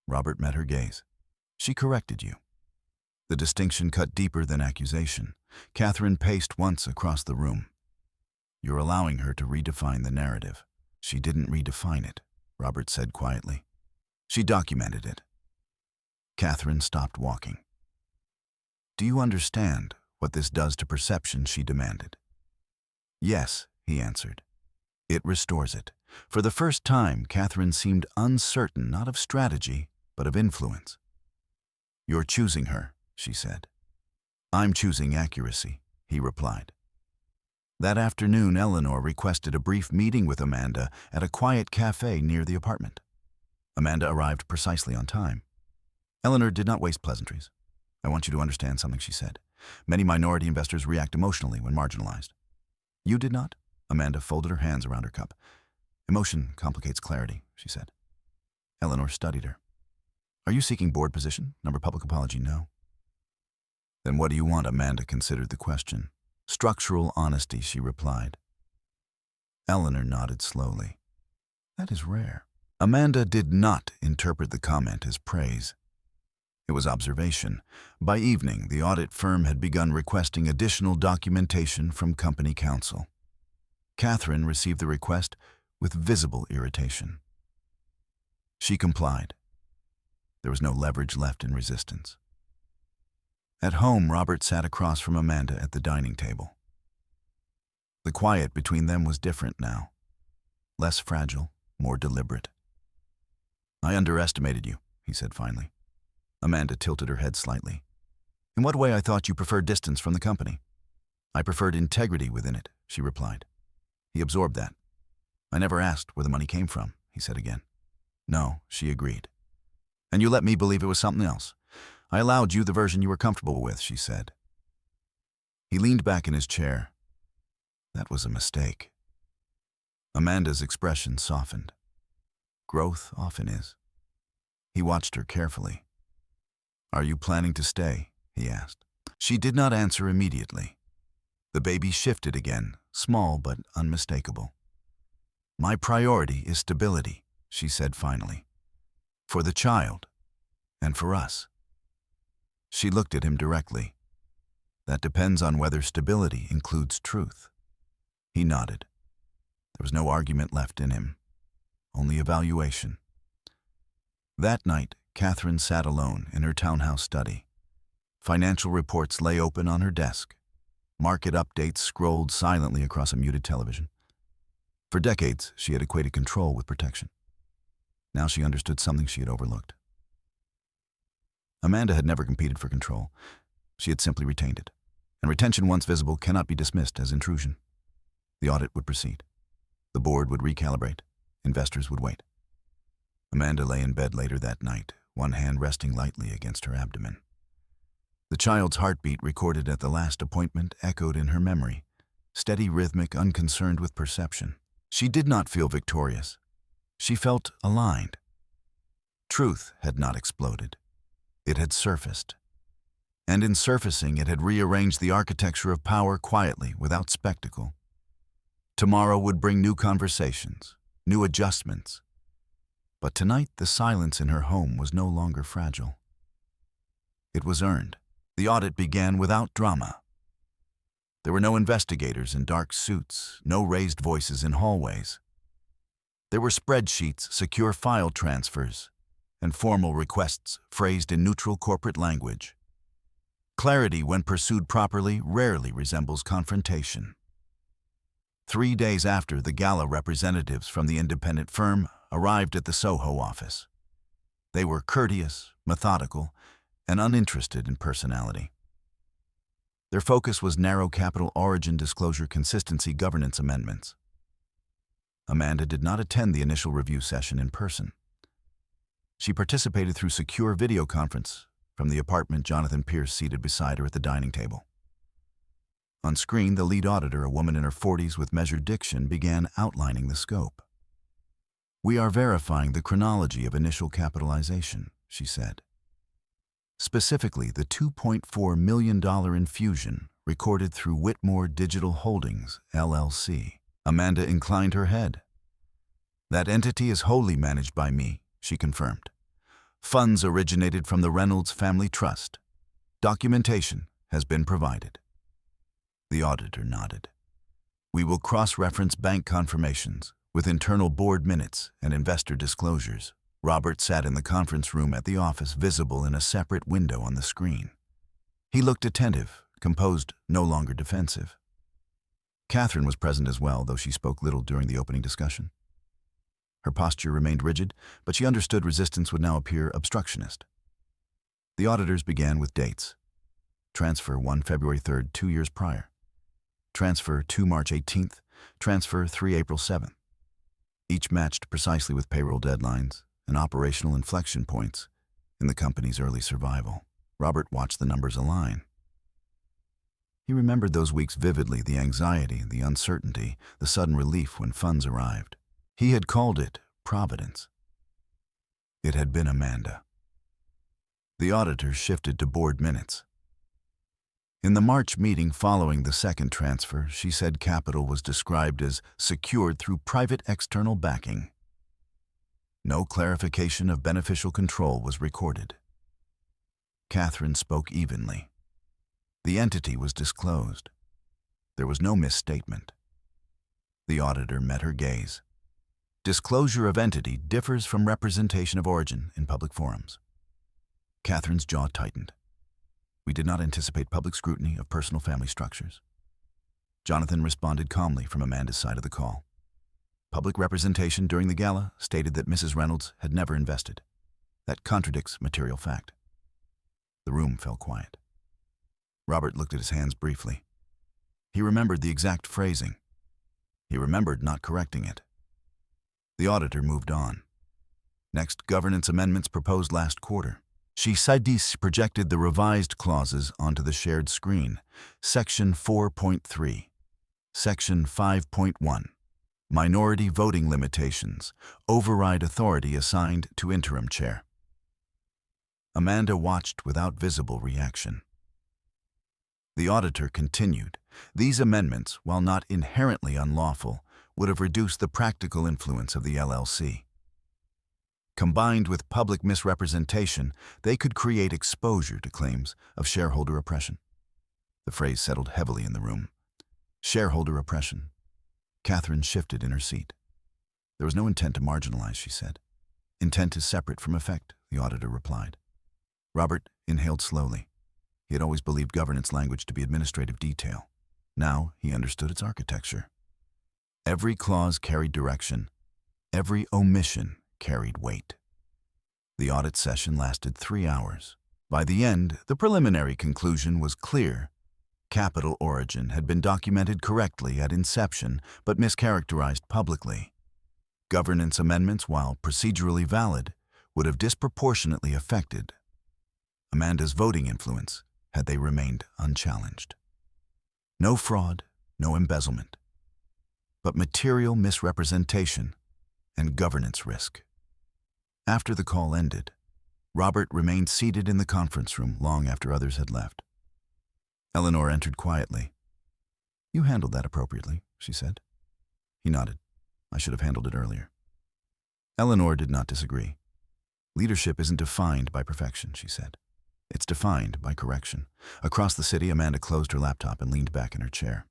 Robert met her gaze. She corrected you. The distinction cut deeper than accusation. Catherine paced once across the room. You're allowing her to redefine the narrative. She didn't redefine it, Robert said quietly. She documented it. Catherine stopped walking. Do you understand what this does to perception, she demanded. Yes, he answered. It restores it. For the first time, Catherine seemed uncertain, not of strategy, but of influence. You're choosing her, she said. I'm choosing accuracy, he replied. That afternoon, Eleanor requested a brief meeting with Amanda at a quiet cafe near the apartment. Amanda arrived precisely on time. Eleanor did not waste pleasantries. I want you to understand something, she said. Many minority investors react emotionally when marginalized. You did not? Amanda folded her hands around her cup. Emotion complicates clarity, she said. Eleanor studied her. Are you seeking board position? Number public apology, no. Then what do you want? Amanda considered the question. Structural honesty, she replied. Eleanor nodded slowly. That is rare. Amanda did not interpret the comment as praise. It was observation. By evening, the audit firm had begun requesting additional documentation from company counsel. Catherine received the request with visible irritation. She complied. There was no leverage left in resistance. At home, Robert sat across from Amanda at the dining table. The quiet between them was different now. Less fragile, more deliberate. I underestimated you, he said finally. Amanda tilted her head slightly. In what way? I thought you preferred distance from the company. I preferred integrity within it, she replied. He absorbed that. I never asked where the money came from, he said again. No, she agreed. And you let me believe it was something else. I allowed you the version you were comfortable with, she said. He leaned back in his chair. That was a mistake. Amanda's expression softened. Growth often is. He watched her carefully. Are you planning to stay? He asked. She did not answer immediately. The baby shifted again, small but unmistakable. My priority is stability, she said finally. For the child, and for us. She looked at him directly. That depends on whether stability includes truth. He nodded. There was no argument left in him, only evaluation. That night, Catherine sat alone in her townhouse study. Financial reports lay open on her desk. Market updates scrolled silently across a muted television. For decades, she had equated control with protection. Now she understood something she had overlooked. Amanda had never competed for control. She had simply retained it. And retention, once visible, cannot be dismissed as intrusion. The audit would proceed. The board would recalibrate. Investors would wait. Amanda lay in bed later that night, one hand resting lightly against her abdomen. The child's heartbeat recorded at the last appointment echoed in her memory, steady, rhythmic, unconcerned with perception. She did not feel victorious. She felt aligned. Truth had not exploded. It had surfaced. And in surfacing, it had rearranged the architecture of power quietly, without spectacle. Tomorrow would bring new conversations, new adjustments. But tonight, the silence in her home was no longer fragile. It was earned. The audit began without drama. There were no investigators in dark suits, no raised voices in hallways. There were spreadsheets, secure file transfers, and formal requests phrased in neutral corporate language. Clarity, when pursued properly, rarely resembles confrontation. 3 days after, the gala representatives from the independent firm arrived at the Soho office. They were courteous, methodical, and uninterested in personality. Their focus was narrow capital origin disclosure consistency governance amendments. Amanda did not attend the initial review session in person. She participated through secure video conference from the apartment, Jonathan Pierce seated beside her at the dining table. On screen, the lead auditor, a woman in her 40s with measured diction, began outlining the scope. "We are verifying the chronology of initial capitalization," she said. Specifically, the $2.4 million infusion recorded through Whitmore Digital Holdings, LLC. Amanda inclined her head. "That entity is wholly managed by me," she confirmed. "Funds originated from the Reynolds Family Trust. Documentation has been provided." The auditor nodded. "We will cross-reference bank confirmations with internal board minutes and investor disclosures." Robert sat in the conference room at the office, visible in a separate window on the screen. He looked attentive, composed, no longer defensive. Catherine was present as well, though she spoke little during the opening discussion. Her posture remained rigid, but she understood resistance would now appear obstructionist. The auditors began with dates. Transfer 1 February 3rd, 2 years prior. Transfer 2 March 18th. Transfer 3 April 7th. Each matched precisely with payroll deadlines and operational inflection points in the company's early survival. Robert watched the numbers align. He remembered those weeks vividly, the anxiety, the uncertainty, the sudden relief when funds arrived. He had called it Providence. It had been Amanda. The auditor shifted to board minutes. In the March meeting following the second transfer, she said capital was described as secured through private external backing. No clarification of beneficial control was recorded. Catherine spoke evenly. The entity was disclosed. There was no misstatement. The auditor met her gaze. Disclosure of entity differs from representation of origin in public forums. Catherine's jaw tightened. "We did not anticipate public scrutiny of personal family structures." Jonathan responded calmly from Amanda's side of the call. Public representation during the gala stated that Mrs. Reynolds had never invested. That contradicts material fact. The room fell quiet. Robert looked at his hands briefly. He remembered the exact phrasing. He remembered not correcting it. The auditor moved on. Next, governance amendments proposed last quarter. She projected the revised clauses onto the shared screen. Section 4.3. Section 5.1. Minority voting limitations. Override authority assigned to interim chair. Amanda watched without visible reaction. The auditor continued. These amendments, while not inherently unlawful, would have reduced the practical influence of the LLC. Combined with public misrepresentation, they could create exposure to claims of shareholder oppression. The phrase settled heavily in the room. Shareholder oppression. Catherine shifted in her seat. There was no intent to marginalize, she said. Intent is separate from effect, the auditor replied. Robert inhaled slowly. He had always believed governance language to be administrative detail. Now he understood its architecture. Every clause carried direction. Every omission carried weight. The audit session lasted 3 hours. By the end, the preliminary conclusion was clear. Capital origin had been documented correctly at inception, but mischaracterized publicly. Governance amendments, while procedurally valid, would have disproportionately affected Amanda's voting influence had they remained unchallenged. No fraud, no embezzlement, but material misrepresentation and governance risk. After the call ended, Robert remained seated in the conference room long after others had left. Eleanor entered quietly. "You handled that appropriately," she said. He nodded. "I should have handled it earlier." Eleanor did not disagree. "Leadership isn't defined by perfection," she said. "It's defined by correction." Across the city, Amanda closed her laptop and leaned back in her chair.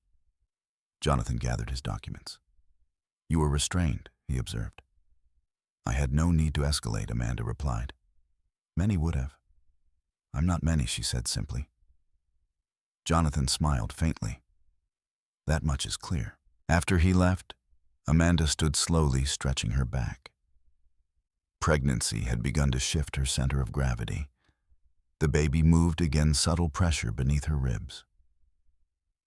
Jonathan gathered his documents. "You were restrained," he observed. "I had no need to escalate," Amanda replied. "Many would have." "I'm not many," she said simply. Jonathan smiled faintly. "That much is clear." After he left, Amanda stood slowly, stretching her back. Pregnancy had begun to shift her center of gravity. The baby moved against subtle pressure beneath her ribs.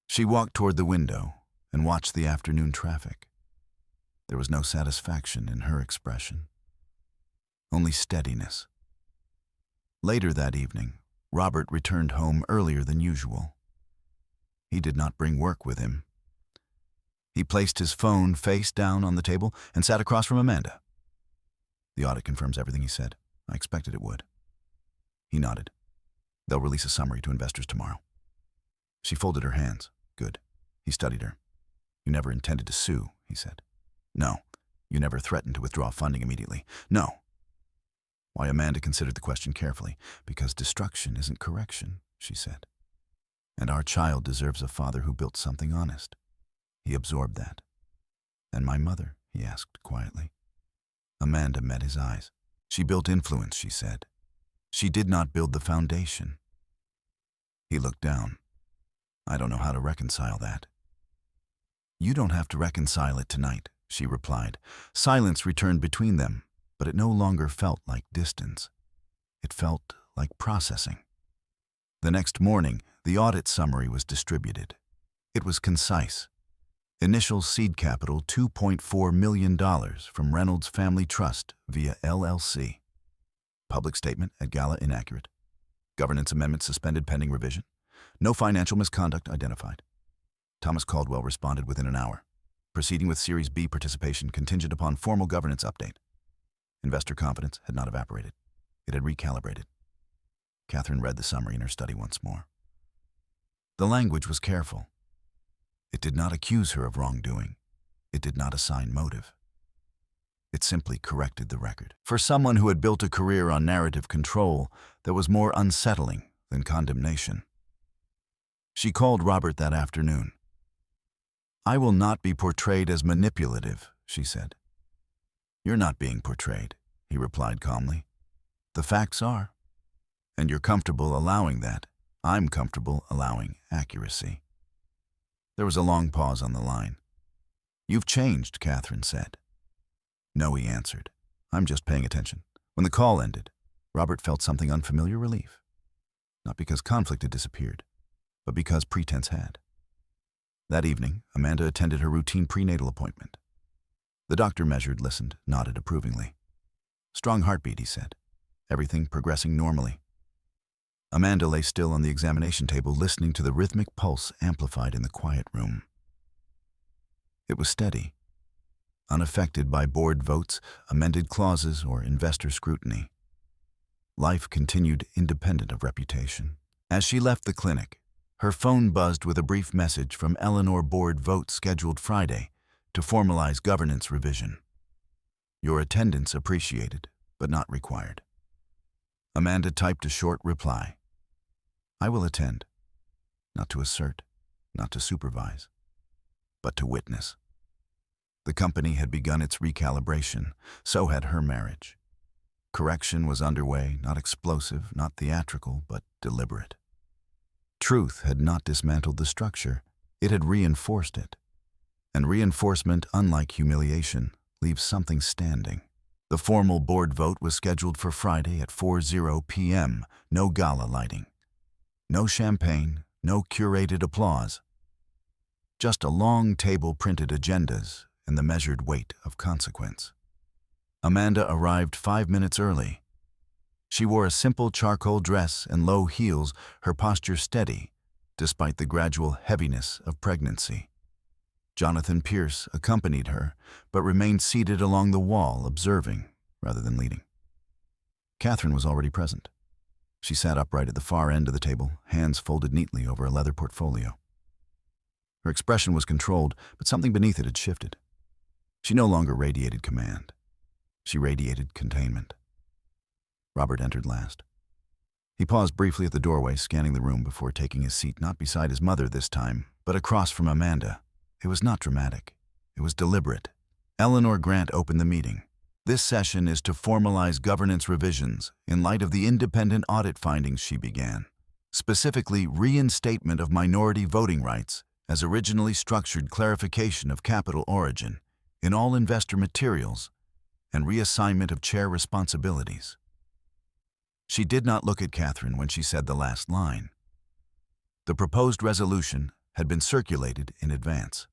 She walked toward the window and watched the afternoon traffic. There was no satisfaction in her expression, only steadiness. Later that evening, Robert returned home earlier than usual. He did not bring work with him. He placed his phone face down on the table and sat across from Amanda. "The audit confirms everything," he said. "I expected it would." He nodded. "They'll release a summary to investors tomorrow." She folded her hands. "Good." He studied her. "You never intended to sue," he said. "No." "You never threatened to withdraw funding immediately." "No." Why, Amanda considered the question carefully. "Because destruction isn't correction," she said. "And our child deserves a father who built something honest." He absorbed that. "And my mother?" he asked quietly. Amanda met his eyes. "She built influence," she said. "She did not build the foundation." He looked down. "I don't know how to reconcile that." "You don't have to reconcile it tonight," she replied. Silence returned between them, but it no longer felt like distance. It felt like processing. The next morning, the audit summary was distributed. It was concise. Initial seed capital $2.4 million from Reynolds Family Trust via LLC. Public statement at gala inaccurate. Governance amendment suspended pending revision. No financial misconduct identified. Thomas Caldwell responded within an hour. Proceeding with Series B participation contingent upon formal governance update. Investor confidence had not evaporated. It had recalibrated. Catherine read the summary in her study once more. The language was careful. It did not accuse her of wrongdoing. It did not assign motive. It simply corrected the record. For someone who had built a career on narrative control, that was more unsettling than condemnation. She called Robert that afternoon. "I will not be portrayed as manipulative," she said. "You're not being portrayed," he replied calmly. "The facts are. And you're comfortable allowing that. I'm comfortable allowing accuracy." There was a long pause on the line. "You've changed," Catherine said. "No," he answered. "I'm just paying attention." When the call ended, Robert felt something unfamiliar relief. Not because conflict had disappeared, but because pretense had. That evening, Amanda attended her routine prenatal appointment. The doctor measured, listened, nodded approvingly. "Strong heartbeat," he said. "Everything progressing normally." Amanda lay still on the examination table, listening to the rhythmic pulse amplified in the quiet room. It was steady, unaffected by board votes, amended clauses, or investor scrutiny. Life continued independent of reputation. As she left the clinic, her phone buzzed with a brief message from Eleanor. "Board vote scheduled Friday to formalize governance revision. Your attendance appreciated, but not required." Amanda typed a short reply. "I will attend, not to assert, not to supervise, but to witness." The company had begun its recalibration, so had her marriage. Correction was underway, not explosive, not theatrical, but deliberate. Truth had not dismantled the structure, it had reinforced it. And reinforcement, unlike humiliation, leaves something standing. The formal board vote was scheduled for Friday at 4:00 p.m., no gala lighting. No champagne, no curated applause. Just a long table printed agendas and the measured weight of consequence. Amanda arrived 5 minutes early. She wore a simple charcoal dress and low heels, her posture steady, despite the gradual heaviness of pregnancy. Jonathan Pierce accompanied her, but remained seated along the wall, observing rather than leading. Catherine was already present. She sat upright at the far end of the table, hands folded neatly over a leather portfolio. Her expression was controlled, but something beneath it had shifted. She no longer radiated command. She radiated containment. Robert entered last. He paused briefly at the doorway, scanning the room before taking his seat, not beside his mother this time, but across from Amanda. It was not dramatic. It was deliberate. Eleanor Grant opened the meeting. This session is to formalize governance revisions in light of the independent audit findings, she began. Specifically, reinstatement of minority voting rights as originally structured, clarification of capital origin in all investor materials, and reassignment of chair responsibilities. She did not look at Catherine when she said the last line. The proposed resolution had been circulated in advance.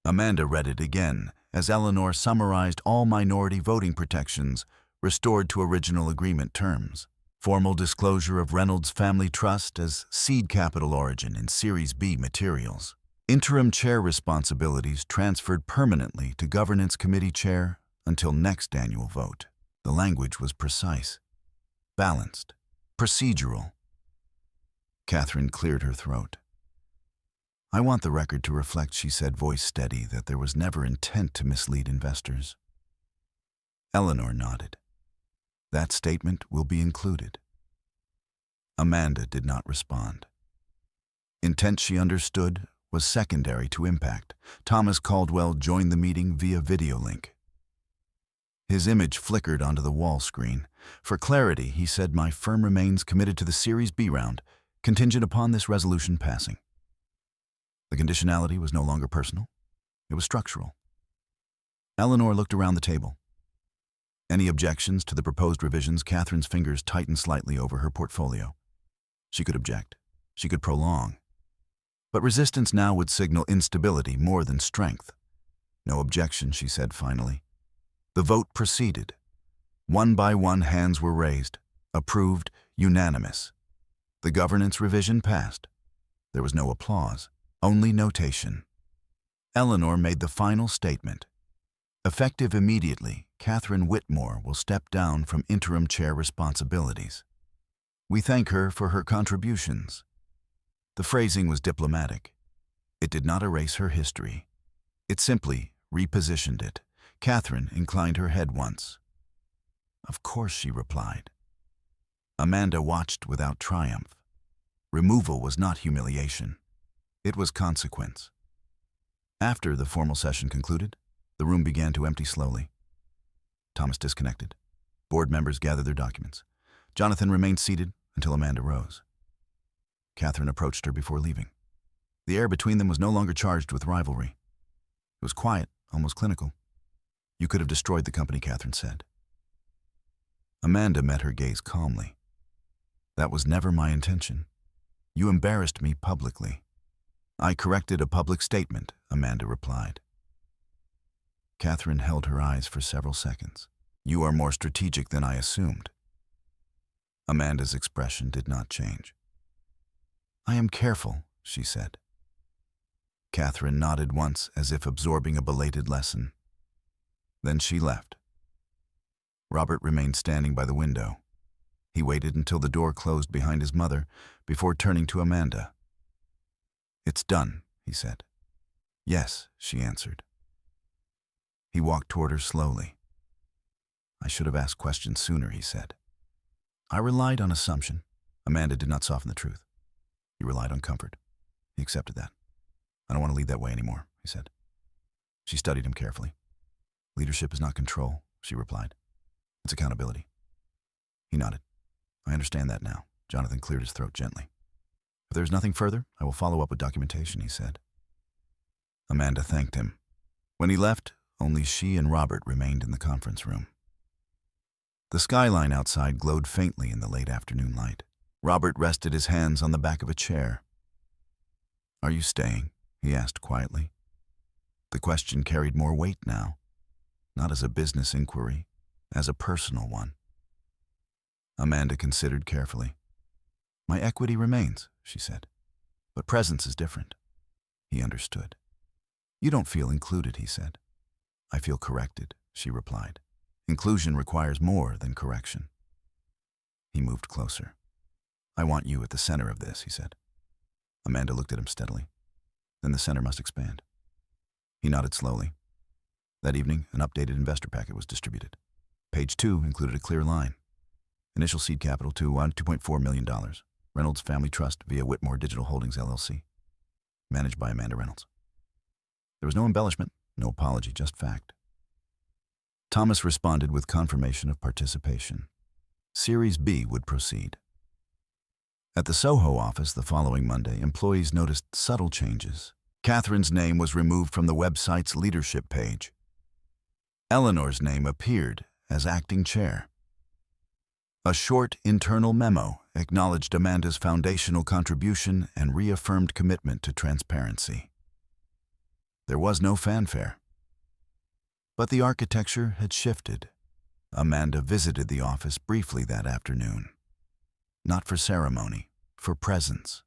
Amanda read it again as Eleanor summarized all minority voting protections restored to original agreement terms. Formal disclosure of Reynolds Family Trust as seed capital origin in Series B materials. Interim chair responsibilities transferred permanently to Governance Committee Chair until next annual vote. The language was precise, balanced, procedural. Catherine cleared her throat. "I want the record to reflect," she said, voice steady, "that there was never intent to mislead investors." Eleanor nodded. "That statement will be included." Amanda did not respond. Intent, she understood, was secondary to impact. Thomas Caldwell joined the meeting via video link. His image flickered onto the wall screen. "For clarity," he said, "my firm remains committed to the Series B round, contingent upon this resolution passing." The conditionality was no longer personal. It was structural. Eleanor looked around the table. Any objections to the proposed revisions? Catherine's fingers tightened slightly over her portfolio. She could object. She could prolong. But resistance now would signal instability more than strength. "No objection," she said finally. The vote proceeded. One by one, hands were raised. Approved, unanimous. The governance revision passed. There was no applause, only notation. Eleanor made the final statement. "Effective immediately, Catherine Whitmore will step down from interim chair responsibilities. We thank her for her contributions." The phrasing was diplomatic. It did not erase her history. It simply repositioned it. Catherine inclined her head once. "Of course," she replied. Amanda watched without triumph. Removal was not humiliation. It was consequence. After the formal session concluded, the room began to empty slowly. Thomas disconnected. Board members gathered their documents. Jonathan remained seated until Amanda rose. Catherine approached her before leaving. The air between them was no longer charged with rivalry. It was quiet, almost clinical. "You could have destroyed the company," Catherine said. Amanda met her gaze calmly. "That was never my intention. You embarrassed me publicly." "I corrected a public statement," Amanda replied. Catherine held her eyes for several seconds. "You are more strategic than I assumed." Amanda's expression did not change. "I am careful," she said. Catherine nodded once, as if absorbing a belated lesson. Then she left. Robert remained standing by the window. He waited until the door closed behind his mother before turning to Amanda. "It's done," he said. "Yes," she answered. He walked toward her slowly. "I should have asked questions sooner," he said. "I relied on assumption." Amanda did not soften the truth. "You relied on comfort." He accepted that. "I don't want to lead that way anymore," he said. She studied him carefully. "Leadership is not control," she replied. "It's accountability." He nodded. "I understand that now." Jonathan cleared his throat gently. "If there is nothing further, I will follow up with documentation," he said. Amanda thanked him. When he left, only she and Robert remained in the conference room. The skyline outside glowed faintly in the late afternoon light. Robert rested his hands on the back of a chair. "Are you staying?" he asked quietly. The question carried more weight now, not as a business inquiry, as a personal one. Amanda considered carefully. My equity remains, she said, but presence is different. He understood. You don't feel included, he said. I feel corrected, she replied. Inclusion requires more than correction. He moved closer. I want you at the center of this, he said. Amanda looked at him steadily. Then the center must expand. He nodded slowly. That evening, an updated investor packet was distributed. Page 2 included a clear line. Initial seed capital to $2.4 million. Reynolds Family Trust via Whitmore Digital Holdings, LLC. Managed by Amanda Reynolds. There was no embellishment, no apology, just fact. Thomas responded with confirmation of participation. Series B would proceed. At the Soho office the following Monday, employees noticed subtle changes. Catherine's name was removed from the website's leadership page. Eleanor's name appeared as acting chair. A short internal memo acknowledged Amanda's foundational contribution and reaffirmed commitment to transparency. There was no fanfare. But the architecture had shifted. Amanda visited the office briefly that afternoon. Not for ceremony, for presence.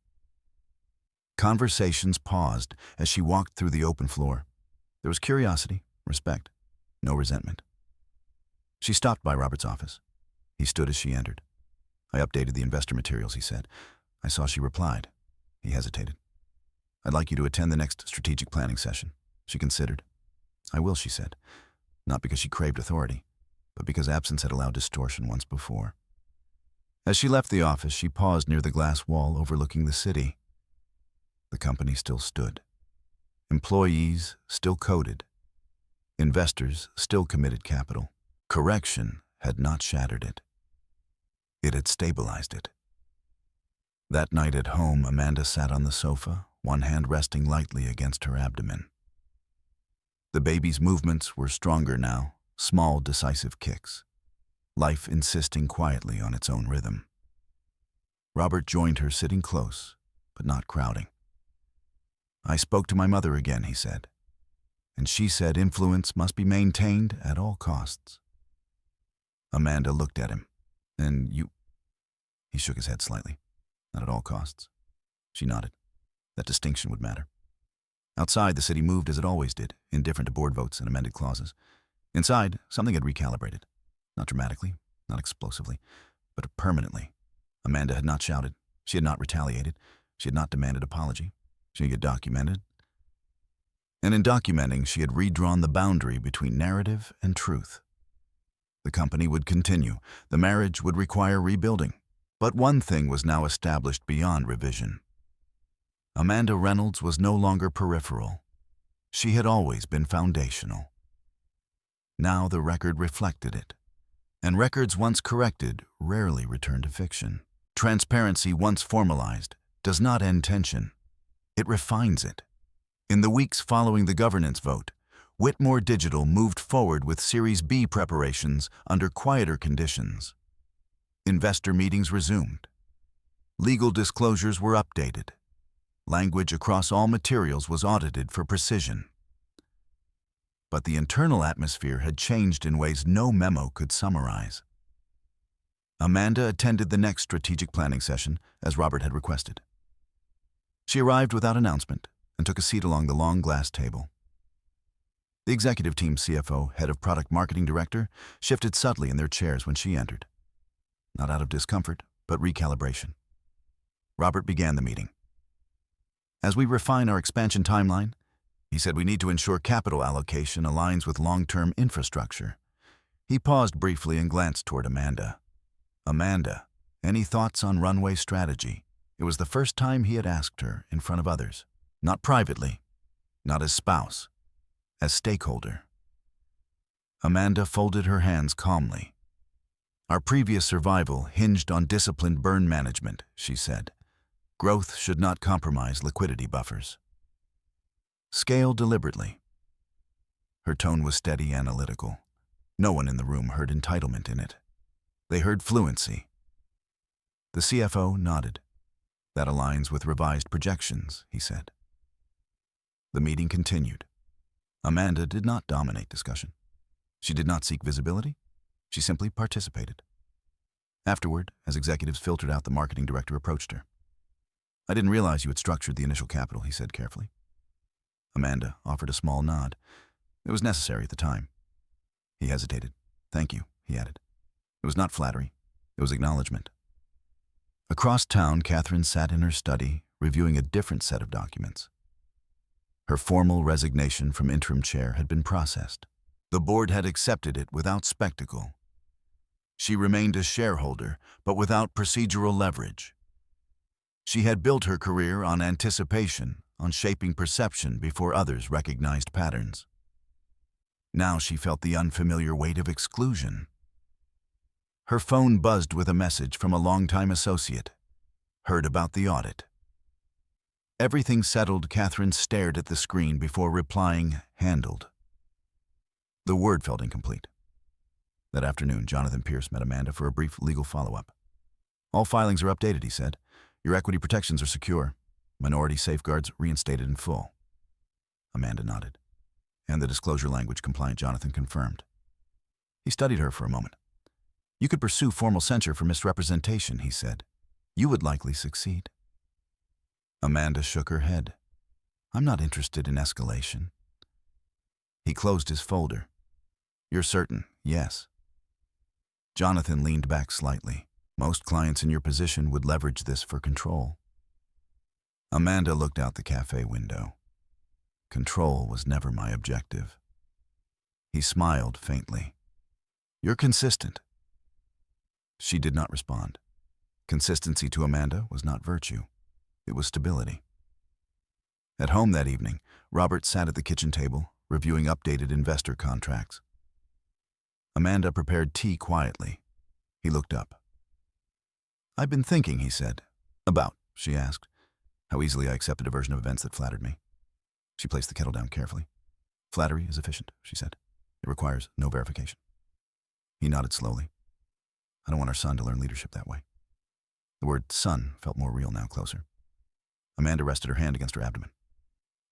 Conversations paused as she walked through the open floor. There was curiosity, respect, no resentment. She stopped by Robert's office. He stood as she entered. I updated the investor materials, he said. I saw she replied. He hesitated. I'd like you to attend the next strategic planning session. She considered. I will, she said. Not because she craved authority, but because absence had allowed distortion once before. As she left the office, she paused near the glass wall overlooking the city. The company still stood. Employees still coded. Investors still committed capital. Correction had not shattered it. It had stabilized it. That night at home, Amanda sat on the sofa, one hand resting lightly against her abdomen. The baby's movements were stronger now, small, decisive kicks. Life insisting quietly on its own rhythm. Robert joined her, sitting close, but not crowding. I spoke to my mother again, he said, and she said influence must be maintained at all costs. Amanda looked at him. And you... He shook his head slightly. Not at all costs. She nodded. That distinction would matter. Outside, the city moved as it always did, indifferent to board votes and amended clauses. Inside, something had recalibrated. Not dramatically, not explosively, but permanently. Amanda had not shouted. She had not retaliated. She had not demanded apology. She had documented. And in documenting, she had redrawn the boundary between narrative and truth. The company would continue. The marriage would require rebuilding. But one thing was now established beyond revision. Amanda Reynolds was no longer peripheral. She had always been foundational. Now the record reflected it. And records once corrected rarely return to fiction. Transparency once formalized does not end tension. It refines it. In the weeks following the governance vote, Whitmore Digital moved forward with Series B preparations under quieter conditions. Investor meetings resumed. Legal disclosures were updated. Language across all materials was audited for precision. But the internal atmosphere had changed in ways no memo could summarize. Amanda attended the next strategic planning session, as Robert had requested. She arrived without announcement and took a seat along the long glass table. The executive team CFO, head of product marketing director, shifted subtly in their chairs when she entered. Not out of discomfort, but recalibration. Robert began the meeting. As we refine our expansion timeline, he said we need to ensure capital allocation aligns with long-term infrastructure. He paused briefly and glanced toward Amanda. Amanda, any thoughts on runway strategy? It was the first time he had asked her in front of others. Not privately, not as spouse, as stakeholder. Amanda folded her hands calmly. Our previous survival hinged on disciplined burn management, she said. Growth should not compromise liquidity buffers. Scale deliberately. Her tone was steady, analytical. No one in the room heard entitlement in it. They heard fluency. The CFO nodded. That aligns with revised projections, he said. The meeting continued. Amanda did not dominate discussion. She did not seek visibility. She simply participated. Afterward, as executives filtered out, the marketing director approached her. "I didn't realize you had structured the initial capital," he said carefully. Amanda offered a small nod. It was necessary at the time. He hesitated. "Thank you," he added. It was not flattery. It was acknowledgement. Across town, Catherine sat in her study, reviewing a different set of documents. Her formal resignation from interim chair had been processed. The board had accepted it without spectacle. She remained a shareholder, but without procedural leverage. She had built her career on anticipation, on shaping perception before others recognized patterns. Now she felt the unfamiliar weight of exclusion. Her phone buzzed with a message from a longtime associate. Heard about the audit. Everything settled, Catherine stared at the screen before replying, "Handled." The word felt incomplete. That afternoon, Jonathan Pierce met Amanda for a brief legal follow-up. "All filings are updated," he said. "Your equity protections are secure. Minority safeguards reinstated in full." Amanda nodded. "And the disclosure language compliant," Jonathan confirmed. He studied her for a moment. "You could pursue formal censure for misrepresentation," he said. "You would likely succeed." Amanda shook her head. "I'm not interested in escalation." He closed his folder. "You're certain?" "Yes." Jonathan leaned back slightly. "Most clients in your position would leverage this for control." Amanda looked out the cafe window. "Control was never my objective." He smiled faintly. "You're consistent." She did not respond. Consistency to Amanda was not virtue. It was stability. At home that evening, Robert sat at the kitchen table, reviewing updated investor contracts. Amanda prepared tea quietly. He looked up. "I've been thinking," he said. "About?" she asked. "How easily I accepted a version of events that flattered me." She placed the kettle down carefully. "Flattery is efficient," she said. "It requires no verification." He nodded slowly. "I don't want our son to learn leadership that way." The word son felt more real now, closer. Amanda rested her hand against her abdomen.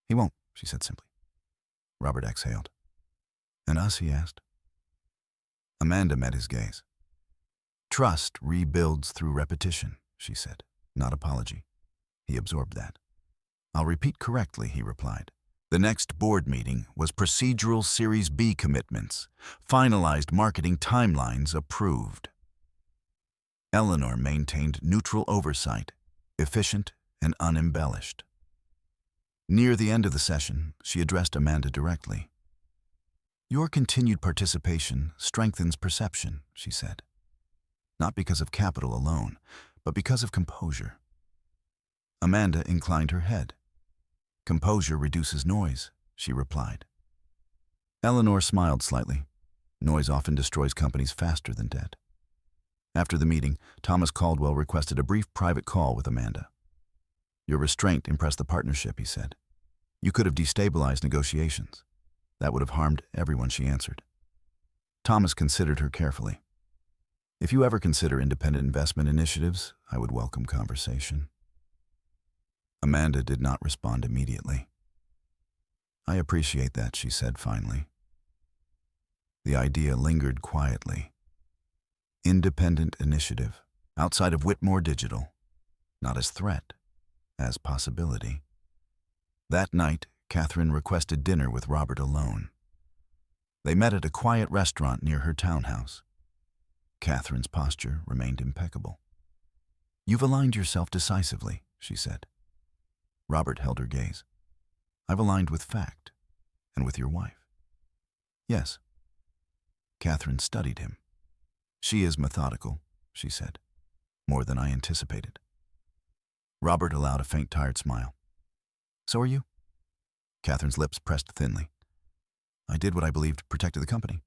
"He won't," she said simply. Robert exhaled. "And us?" he asked. Amanda met his gaze. "Trust rebuilds through repetition," she said, "not apology." He absorbed that. "I'll repeat correctly," he replied. The next board meeting was procedural Series B commitments, finalized marketing timelines approved. Eleanor maintained neutral oversight, efficient and unembellished. Near the end of the session, she addressed Amanda directly. "Your continued participation strengthens perception," she said. "Not because of capital alone, but because of composure." Amanda inclined her head. "Composure reduces noise," she replied. Eleanor smiled slightly. Noise often destroys companies faster than dead. After the meeting, Thomas Caldwell requested a brief private call with Amanda. "Your restraint impressed the partnership," he said. "You could have destabilized negotiations. That would have harmed everyone," she answered. Thomas considered her carefully. "If you ever consider independent investment initiatives, I would welcome conversation." Amanda did not respond immediately. "I appreciate that," she said finally. The idea lingered quietly. Independent initiative, outside of Whitmore Digital, not as threat, as possibility. That night, Catherine requested dinner with Robert alone. They met at a quiet restaurant near her townhouse. Catherine's posture remained impeccable. "You've aligned yourself decisively," she said. Robert held her gaze. "I've aligned with fact, and with your wife." "Yes." Catherine studied him. "She is methodical," she said. "More than I anticipated." Robert allowed a faint, tired smile. "So are you?" Catherine's lips pressed thinly. "I did what I believed protected the company."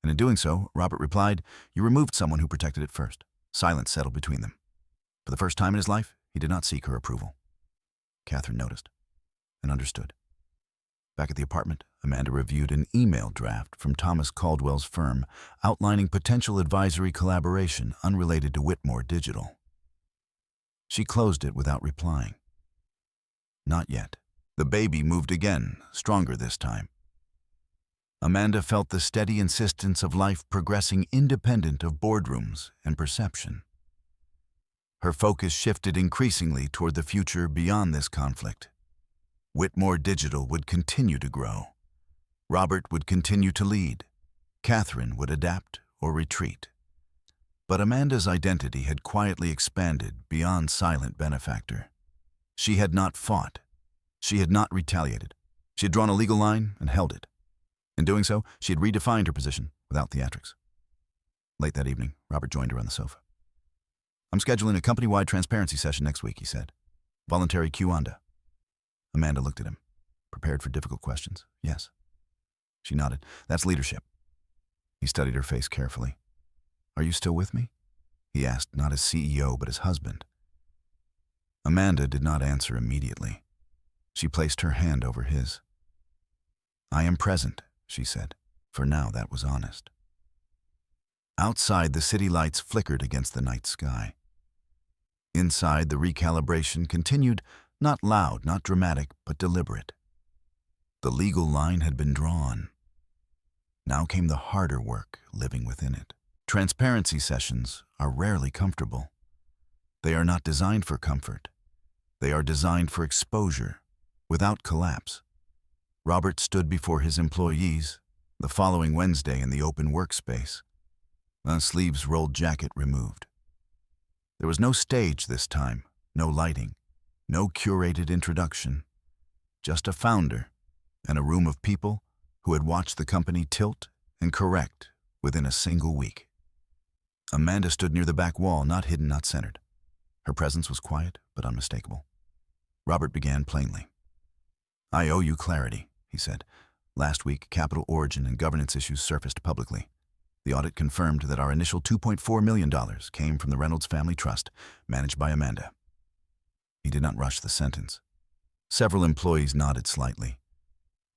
And in doing so, Robert replied, "You removed someone who protected it first." Silence settled between them. For the first time in his life, he did not seek her approval. Catherine noticed and understood. Back at the apartment, Amanda reviewed an email draft from Thomas Caldwell's firm outlining potential advisory collaboration unrelated to Whitmore Digital. She closed it without replying. Not yet. The baby moved again, stronger this time. Amanda felt the steady insistence of life progressing independent of boardrooms and perception. Her focus shifted increasingly toward the future beyond this conflict. Whitmore Digital would continue to grow. Robert would continue to lead. Catherine would adapt or retreat. But Amanda's identity had quietly expanded beyond silent benefactor. She had not fought. She had not retaliated. She had drawn a legal line and held it. In doing so, she had redefined her position without theatrics. Late that evening, Robert joined her on the sofa. "I'm scheduling a company-wide transparency session next week," he said. "Voluntary Q&A." Amanda looked at him, prepared for difficult questions. "Yes." She nodded. "That's leadership." He studied her face carefully. "Are you still with me?" he asked, not as CEO, but as husband. Amanda did not answer immediately. She placed her hand over his. "I am present," she said. For now, that was honest. Outside, the city lights flickered against the night sky. Inside, the recalibration continued, not loud, not dramatic, but deliberate. The legal line had been drawn. Now came the harder work, living within it. Transparency sessions are rarely comfortable. They are not designed for comfort. They are designed for exposure, without collapse. Robert stood before his employees the following Wednesday in the open workspace, a sleeves-rolled jacket removed. There was no stage this time, no lighting, no curated introduction, just a founder and a room of people who had watched the company tilt and correct within a single week. Amanda stood near the back wall, not hidden, not centered. Her presence was quiet but unmistakable. Robert began plainly. "I owe you clarity," he said. "Last week, capital origin and governance issues surfaced publicly. The audit confirmed that our initial $2.4 million came from the Reynolds family trust, managed by Amanda." He did not rush the sentence. Several employees nodded slightly.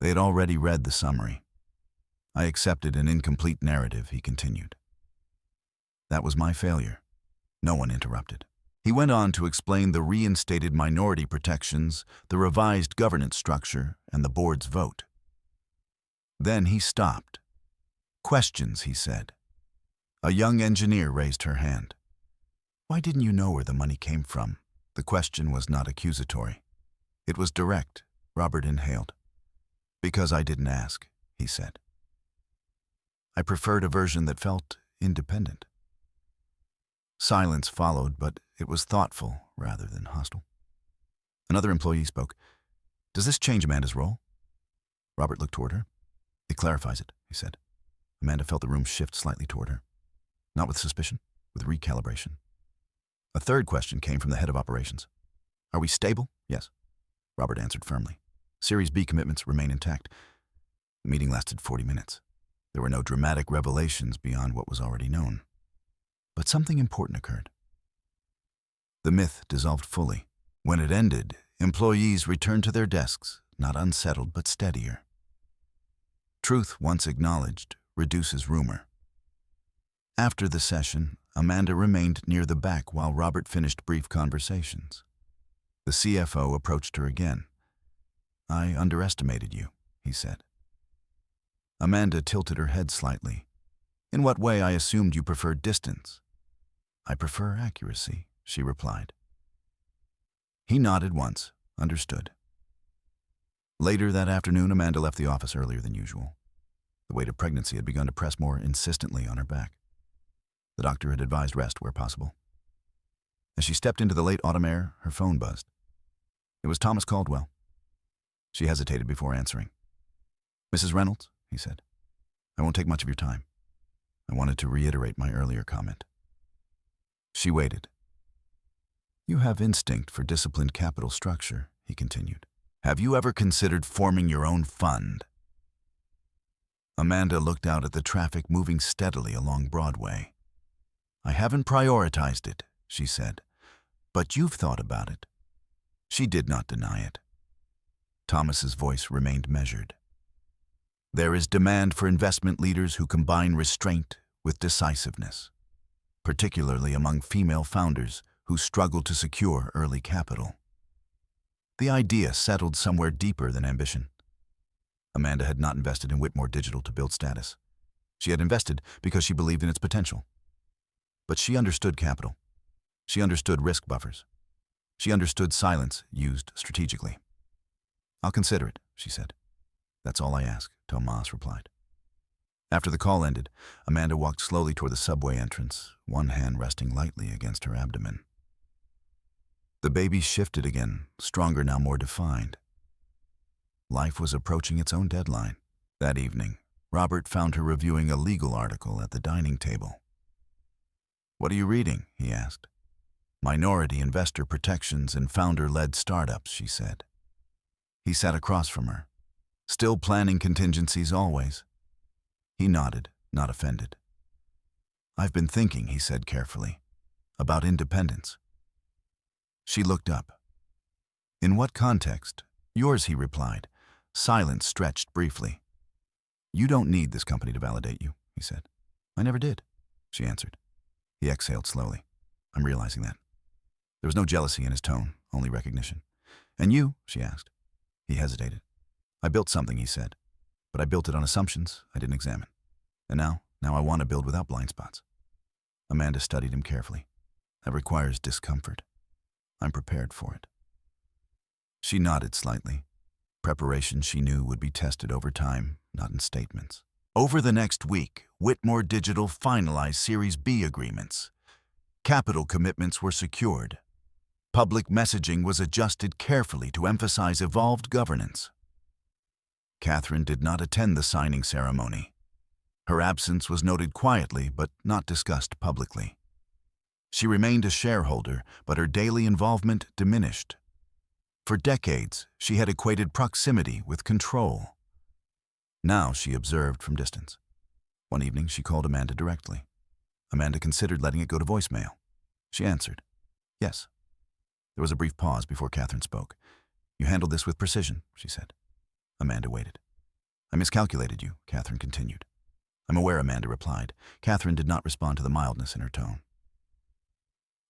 They had already read the summary. "I accepted an incomplete narrative," he continued. "That was my failure." No one interrupted. He went on to explain the reinstated minority protections, the revised governance structure, and the board's vote. Then he stopped. "Questions," he said. A young engineer raised her hand. "Why didn't you know where the money came from?" The question was not accusatory. It was direct. Robert inhaled. "Because I didn't ask," he said. "I preferred a version that felt independent." Silence followed, but it was thoughtful rather than hostile. Another employee spoke. "Does this change Amanda's role?" Robert looked toward her. "It clarifies it," he said. Amanda felt the room shift slightly toward her. Not with suspicion, with recalibration. A third question came from the head of operations. "Are we stable?" "Yes," Robert answered firmly. "Series B commitments remain intact." The meeting lasted 40 minutes. There were no dramatic revelations beyond what was already known. But something important occurred. The myth dissolved fully. When it ended, employees returned to their desks, not unsettled but steadier. Truth, once acknowledged, reduces rumor. After the session, Amanda remained near the back while Robert finished brief conversations. The CFO approached her again. "I underestimated you," he said. Amanda tilted her head slightly. "In what way? I assumed you preferred distance." "I prefer accuracy," she replied. He nodded once, understood. Later that afternoon, Amanda left the office earlier than usual. The weight of pregnancy had begun to press more insistently on her back. The doctor had advised rest where possible. As she stepped into the late autumn air, her phone buzzed. It was Thomas Caldwell. She hesitated before answering. "Mrs. Reynolds," he said, "I won't take much of your time. I wanted to reiterate my earlier comment." She waited. "You have instinct for disciplined capital structure," he continued. "Have you ever considered forming your own fund?" Amanda looked out at the traffic moving steadily along Broadway. "I haven't prioritized it," she said, "but you've thought about it." She did not deny it. Thomas's voice remained measured. "There is demand for investment leaders who combine restraint with decisiveness, particularly among female founders who struggle to secure early capital." The idea settled somewhere deeper than ambition. Amanda had not invested in Whitmore Digital to build status. She had invested because she believed in its potential. But she understood capital. She understood risk buffers. She understood silence used strategically. "I'll consider it," she said. "That's all I ask," Tomas replied. After the call ended, Amanda walked slowly toward the subway entrance, one hand resting lightly against her abdomen. The baby shifted again, stronger now, more defined. Life was approaching its own deadline. That evening, Robert found her reviewing a legal article at the dining table. "What are you reading?" he asked. "Minority investor protections in founder-led startups," she said. He sat across from her. "Still planning contingencies always?" He nodded, not offended. "I've been thinking," he said carefully, "about independence." She looked up. "In what context?" "Yours," he replied. Silence stretched briefly. "You don't need this company to validate you," he said. "I never did," she answered. He exhaled slowly. "I'm realizing that." There was no jealousy in his tone, only recognition. "And you?" she asked. He hesitated. "I built something," he said. "But I built it on assumptions I didn't examine. And now I want to build without blind spots." Amanda studied him carefully. "That requires discomfort. I'm prepared for it." She nodded slightly. Preparation, she knew, would be tested over time, not in statements. Over the next week, Whitmore Digital finalized Series B agreements. Capital commitments were secured. Public messaging was adjusted carefully to emphasize evolved governance. Catherine did not attend the signing ceremony. Her absence was noted quietly but not discussed publicly. She remained a shareholder, but her daily involvement diminished. For decades, she had equated proximity with control. Now she observed from distance. One evening, she called Amanda directly. Amanda considered letting it go to voicemail. She answered, "Yes." There was a brief pause before Catherine spoke. "You handled this with precision," she said. Amanda waited. "I miscalculated you," Catherine continued. "I'm aware," Amanda replied. Catherine did not respond to the mildness in her tone.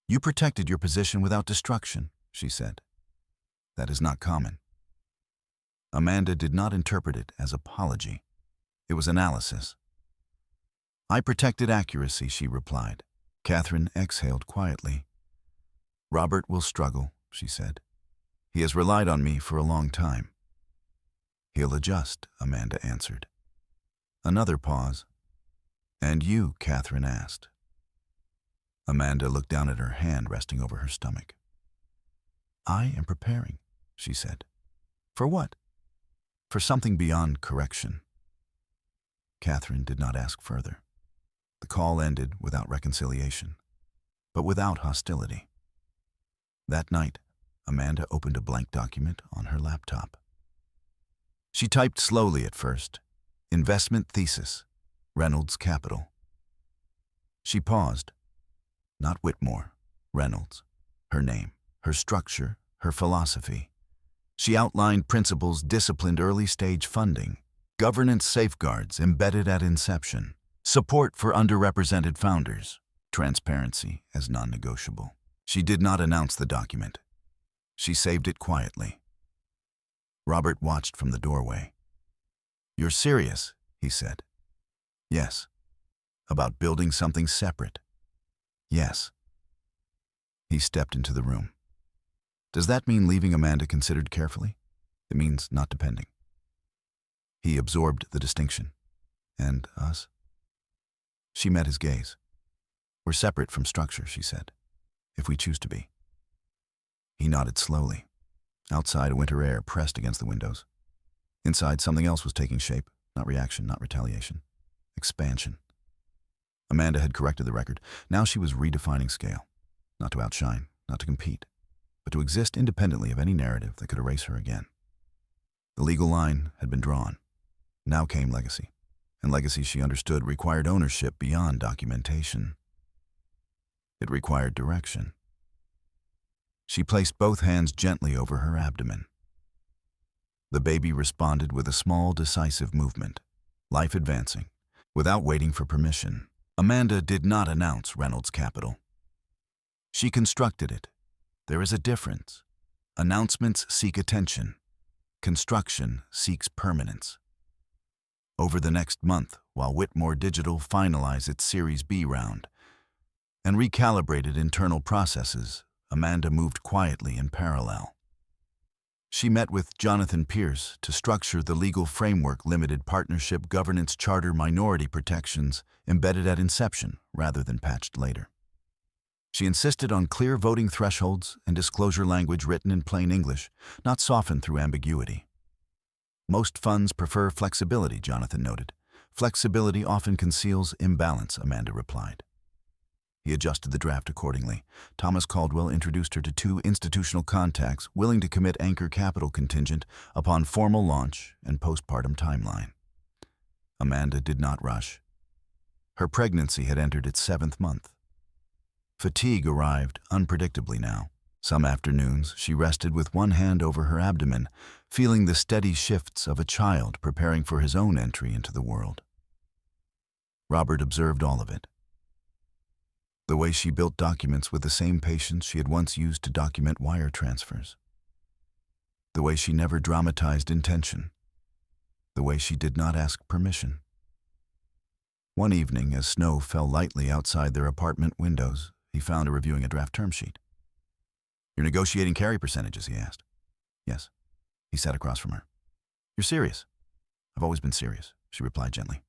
"You protected your position without destruction," she said. "That is not common." Amanda did not interpret it as apology. It was analysis. "I protected accuracy," she replied. Catherine exhaled quietly. "Robert will struggle," she said. "He has relied on me for a long time." "He'll adjust," Amanda answered. Another pause. "And you?" Catherine asked. Amanda looked down at her hand resting over her stomach. "I am preparing," she said. "For what?" "For something beyond correction." Catherine did not ask further. The call ended without reconciliation, but without hostility. That night, Amanda opened a blank document on her laptop. She typed slowly at first, "Investment thesis, Reynolds Capital." She paused. Not Whitmore, Reynolds. Her name, her structure, her philosophy. She outlined principles disciplined early-stage funding, governance safeguards embedded at inception, support for underrepresented founders, transparency as non-negotiable. She did not announce the document. She saved it quietly. Robert watched from the doorway. "You're serious," he said. "Yes." "About building something separate?" "Yes." He stepped into the room. "Does that mean leaving Amanda considered carefully?" "It means not depending." He absorbed the distinction. "And us?" She met his gaze. "We're separate from structure," she said, "if we choose to be." He nodded slowly. Outside, winter air pressed against the windows. Inside, something else was taking shape, not reaction, not retaliation. Expansion. Amanda had corrected the record. Now she was redefining scale. Not to outshine, not to compete, but to exist independently of any narrative that could erase her again. The legal line had been drawn. Now came legacy. And legacy, she understood, required ownership beyond documentation. It required direction. She placed both hands gently over her abdomen. The baby responded with a small, decisive movement, life advancing, without waiting for permission. Amanda did not announce Reynolds Capital. She constructed it. There is a difference. Announcements seek attention. Construction seeks permanence. over the next month while Whitmore Digital finalized its Series B round and recalibrated internal processes. Amanda moved quietly in parallel. She met with Jonathan Pierce to structure the legal framework, limited partnership governance charter, minority protections embedded at inception rather than patched later. She insisted on clear voting thresholds and disclosure language written in plain English, not softened through ambiguity. Most funds prefer flexibility, Jonathan noted. Flexibility often conceals imbalance, Amanda replied. He adjusted the draft accordingly. Thomas Caldwell introduced her to 2 institutional contacts willing to commit anchor capital contingent upon formal launch and postpartum timeline. Amanda did not rush. Her pregnancy had entered its 7th month. Fatigue arrived unpredictably now. Some afternoons, she rested with one hand over her abdomen, feeling the steady shifts of a child preparing for his own entry into the world. Robert observed all of it. The way she built documents with the same patience she had once used to document wire transfers. The way she never dramatized intention. The way she did not ask permission. One evening, as snow fell lightly outside their apartment windows, he found her reviewing a draft term sheet. "You're negotiating carry percentages?" he asked. "Yes." He sat across from her. "You're serious?" "I've always been serious," she replied gently.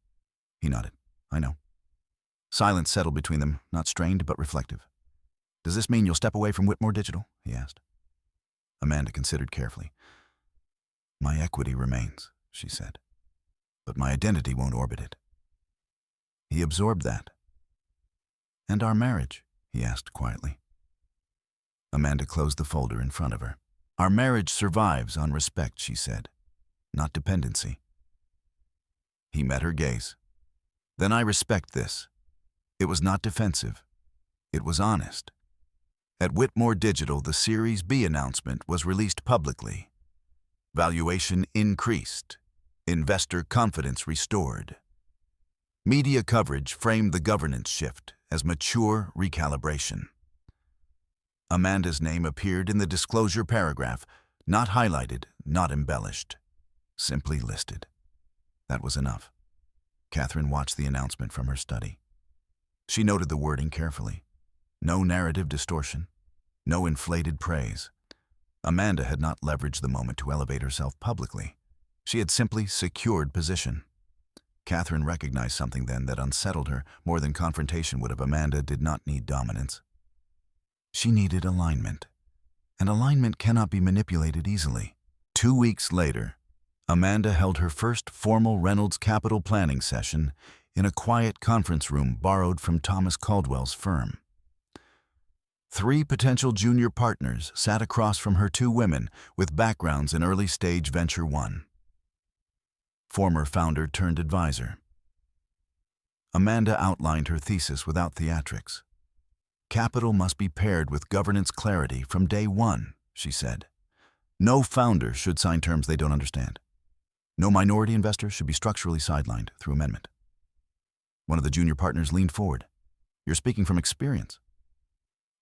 He nodded. "I know." Silence settled between them, not strained but reflective. "Does this mean you'll step away from Whitmore Digital?" he asked. Amanda considered carefully. "My equity remains," she said, "but my identity won't orbit it." He absorbed that. "And our marriage?" he asked quietly. Amanda closed the folder in front of her. "Our marriage survives on respect," she said, "not dependency." He met her gaze. "Then I respect this." It was not defensive. It was honest. At Whitmore Digital, the Series B announcement was released publicly. Valuation increased. Investor confidence restored. Media coverage framed the governance shift as mature recalibration. Amanda's name appeared in the disclosure paragraph, not highlighted, not embellished, simply listed. That was enough. Catherine watched the announcement from her study. She noted the wording carefully. No narrative distortion, no inflated praise. Amanda had not leveraged the moment to elevate herself publicly. She had simply secured position. Catherine recognized something then that unsettled her more than confrontation would have. Amanda did not need dominance. She needed alignment, and alignment cannot be manipulated easily. 2 weeks later, Amanda held her first formal Reynolds capital planning session in a quiet conference room borrowed from Thomas Caldwell's firm. 3 potential junior partners sat across from her 2 women with backgrounds in early-stage Venture 1. Former founder turned advisor. Amanda outlined her thesis without theatrics. "Capital must be paired with governance clarity from day 1, she said. "No founder should sign terms they don't understand. No minority investor should be structurally sidelined through amendment." One of the junior partners leaned forward. "You're speaking from experience."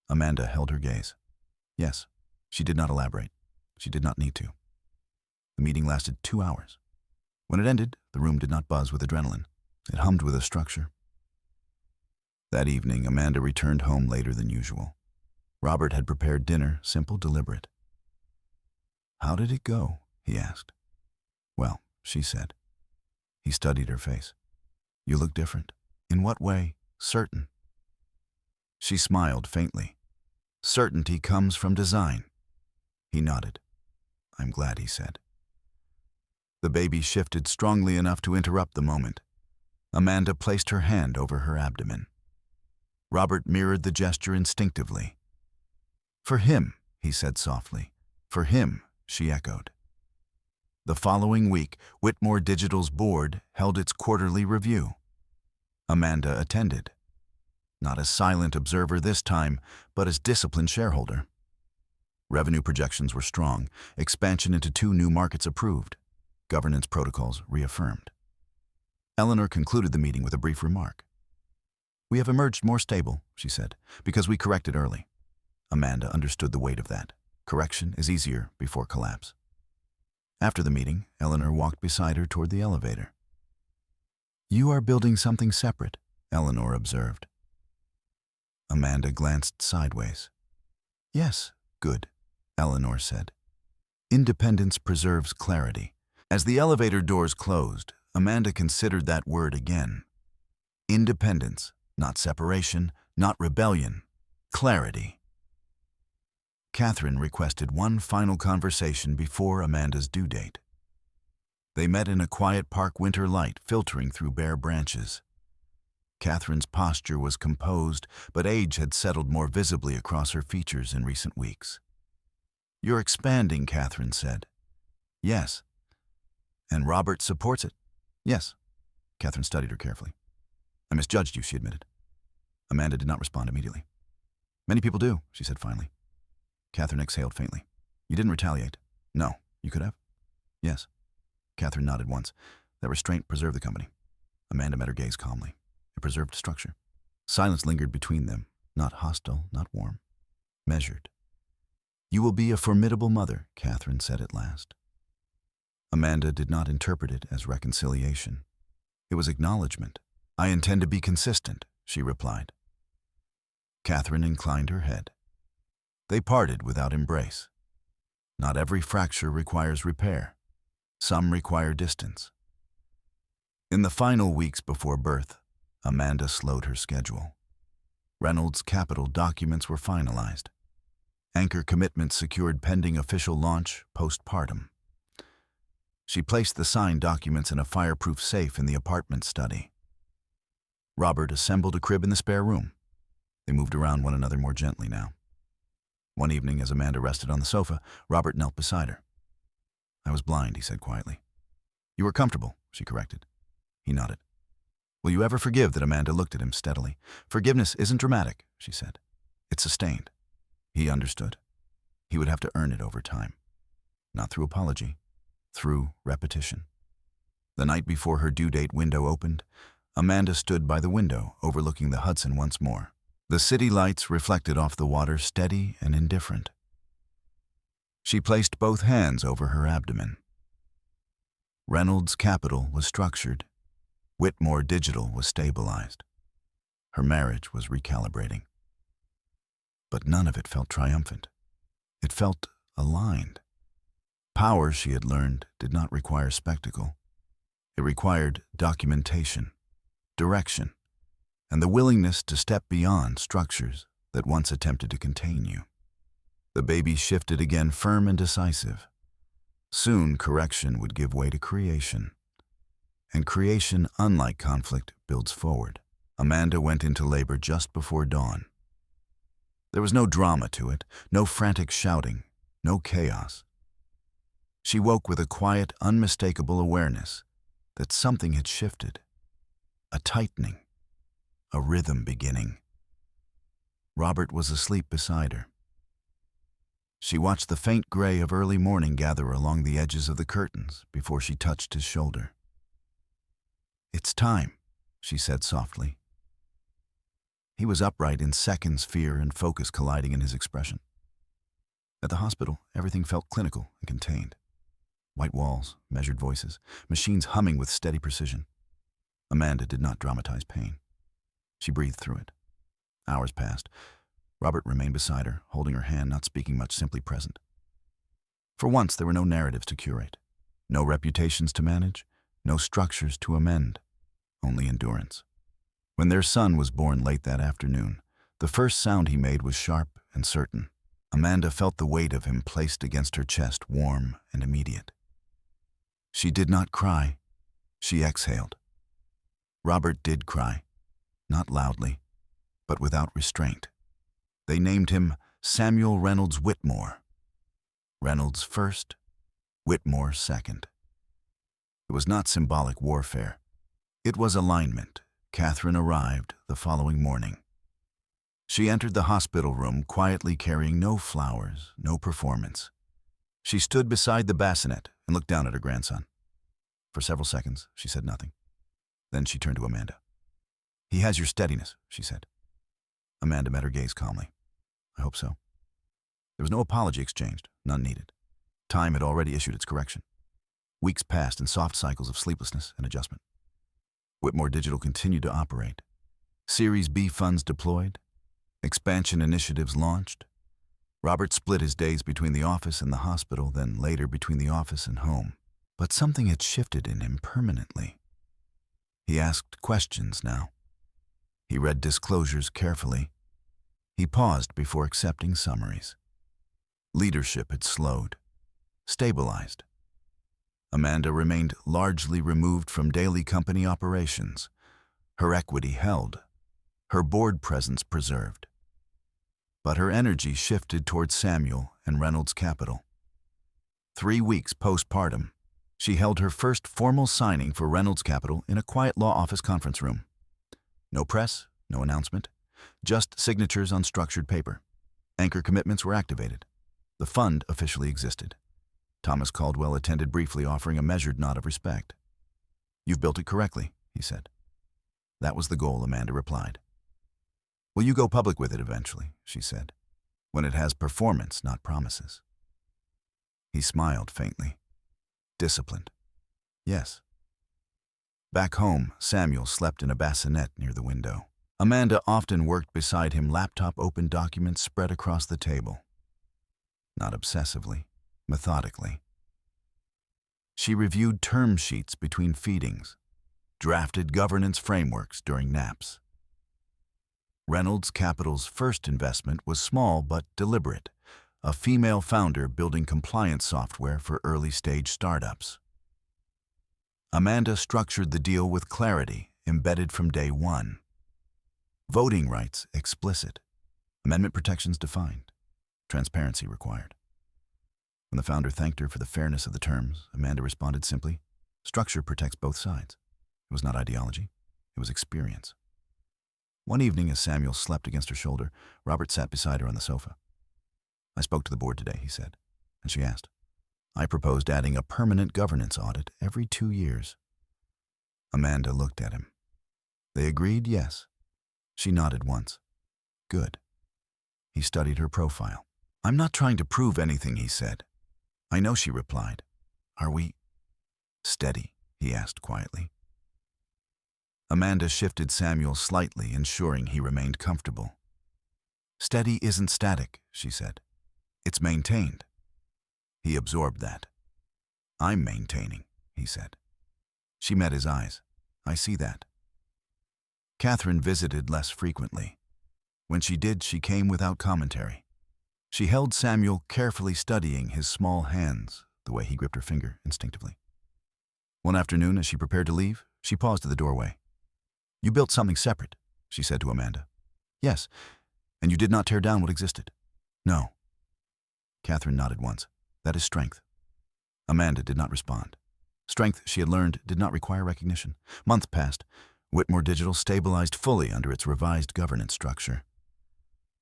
Amanda held her gaze. Yes, she did not elaborate. She did not need to. The meeting lasted 2 hours. When it ended, the room did not buzz with adrenaline. It hummed with a structure. That evening, Amanda returned home later than usual. Robert had prepared dinner, simple, deliberate. "How did it go?" he asked. "Well," she said. He studied her face. "You look different." "In what way?" "Certain." She smiled faintly. "Certainty comes from design." He nodded. "I'm glad," he said. The baby shifted strongly enough to interrupt the moment. Amanda placed her hand over her abdomen. Robert mirrored the gesture instinctively. "For him," he said softly. "For him," she echoed. The following week, Whitmore Digital's board held its quarterly review. Amanda attended. Not as silent observer this time, but as disciplined shareholder. Revenue projections were strong, expansion into 2 new markets approved, governance protocols reaffirmed. Eleanor concluded the meeting with a brief remark. "We have emerged more stable," she said, "because we corrected early." Amanda understood the weight of that. Correction is easier before collapse. After the meeting, Eleanor walked beside her toward the elevator. You are building something separate, Eleanor observed. Amanda glanced sideways. Yes, good, Eleanor said. Independence preserves clarity. As the elevator doors closed, Amanda considered that word again. Independence, not separation, not rebellion, clarity. Catherine requested one final conversation before Amanda's due date. They met in a quiet park winter light filtering through bare branches. Catherine's posture was composed, but age had settled more visibly across her features in recent weeks. You're expanding, Catherine said. Yes. And Robert supports it? Yes. Catherine studied her carefully. I misjudged you, she admitted. Amanda did not respond immediately. Many people do, she said finally. Catherine exhaled faintly. You didn't retaliate? No. You could have? Yes. Catherine nodded once. That restraint preserved the company. Amanda met her gaze calmly. It preserved structure. Silence lingered between them, not hostile, not warm. Measured. You will be a formidable mother, Catherine said at last. Amanda did not interpret it as reconciliation. It was acknowledgement. I intend to be consistent, she replied. Catherine inclined her head. They parted without embrace. Not every fracture requires repair. Some require distance. In the final weeks before birth, Amanda slowed her schedule. Reynolds' capital documents were finalized. Anchor commitments secured pending official launch postpartum. She placed the signed documents in a fireproof safe in the apartment study. Robert assembled a crib in the spare room. They moved around one another more gently now. One evening, as Amanda rested on the sofa, Robert knelt beside her. I was blind, he said quietly. You were comfortable, she corrected. He nodded. Will you ever forgive that? Amanda looked at him steadily. Forgiveness isn't dramatic, she said. It's sustained. He understood. He would have to earn it over time. Not through apology, through repetition. The night before her due date window opened, Amanda stood by the window overlooking the Hudson once more. The city lights reflected off the water, steady and indifferent. She placed both hands over her abdomen. Reynolds' capital was structured. Whitmore Digital was stabilized. Her marriage was recalibrating. But none of it felt triumphant. It felt aligned. Power, she had learned, did not require spectacle. It required documentation, direction, and the willingness to step beyond structures that once attempted to contain you. The baby shifted again, firm and decisive. Soon, correction would give way to creation. And creation, unlike conflict, builds forward. Amanda went into labor just before dawn. There was no drama to it, no frantic shouting, no chaos. She woke with a quiet, unmistakable awareness that something had shifted. A tightening, a rhythm beginning. Robert was asleep beside her. She watched the faint gray of early morning gather along the edges of the curtains before she touched his shoulder. It's time, she said softly. He was upright in seconds, fear and focus colliding in his expression. At the hospital, everything felt clinical and contained. White walls, measured voices, machines humming with steady precision. Amanda did not dramatize pain. She breathed through it. Hours passed. Robert remained beside her, holding her hand, not speaking much, simply present. For once, there were no narratives to curate, no reputations to manage, no structures to amend, only endurance. When their son was born late that afternoon, the first sound he made was sharp and certain. Amanda felt the weight of him placed against her chest, warm and immediate. She did not cry. She exhaled. Robert did cry, not loudly, but without restraint. They named him Samuel Reynolds Whitmore. Reynolds first, Whitmore second. It was not symbolic warfare. It was alignment. Catherine arrived the following morning. She entered the hospital room quietly, carrying no flowers, no performance. She stood beside the bassinet and looked down at her grandson. For several seconds, she said nothing. Then she turned to Amanda. He has your steadiness, she said. Amanda met her gaze calmly. I hope so. There was no apology exchanged, none needed. Time had already issued its correction. Weeks passed in soft cycles of sleeplessness and adjustment. Whitmore Digital continued to operate. Series B funds deployed. Expansion initiatives launched. Robert split his days between the office and the hospital, then later between the office and home. But something had shifted in him permanently. He asked questions now. He read disclosures carefully. He paused before accepting summaries. Leadership had slowed, stabilized. Amanda remained largely removed from daily company operations, her equity held, her board presence preserved. But her energy shifted towards Samuel and Reynolds Capital. 3 weeks postpartum, she held her first formal signing for Reynolds Capital in a quiet law office conference room. No press, no announcement, just signatures on structured paper. Anchor commitments were activated. The fund officially existed. Thomas Caldwell attended briefly, offering a measured nod of respect. "You've built it correctly," he said. "That was the goal," Amanda replied. "Will you go public with it eventually?" she said. "When it has performance, not promises." He smiled faintly. Disciplined. "Yes." Back home, Samuel slept in a bassinet near the window. Amanda often worked beside him, laptop open, documents spread across the table. Not obsessively, methodically. She reviewed term sheets between feedings, drafted governance frameworks during naps. Reynolds Capital's first investment was small but deliberate, a female founder building compliance software for early-stage startups. Amanda structured the deal with clarity embedded from day one. Voting rights explicit, amendment protections defined, transparency required. When the founder thanked her for the fairness of the terms, Amanda responded simply, "Structure protects both sides." It was not ideology, it was experience. One evening, as Samuel slept against her shoulder, Robert sat beside her on the sofa. "I spoke to the board today," he said, and she asked. "I proposed adding a permanent governance audit every 2 years. Amanda looked at him. They agreed, yes. She nodded once. "Good." He studied her profile. "I'm not trying to prove anything," he said. "I know," she replied. "Are we steady?" he asked quietly. Amanda shifted Samuel slightly, ensuring he remained comfortable. "Steady isn't static," she said. "It's maintained." He absorbed that. "I'm maintaining," he said. She met his eyes. "I see that." Catherine visited less frequently. When she did, she came without commentary. She held Samuel, carefully studying his small hands, the way he gripped her finger instinctively. One afternoon, as she prepared to leave, she paused at the doorway. "You built something separate," she said to Amanda. "Yes, and you did not tear down what existed." "No." Catherine nodded once. "That is strength." Amanda did not respond. Strength, she had learned, did not require recognition. Months passed. Whitmore Digital stabilized fully under its revised governance structure.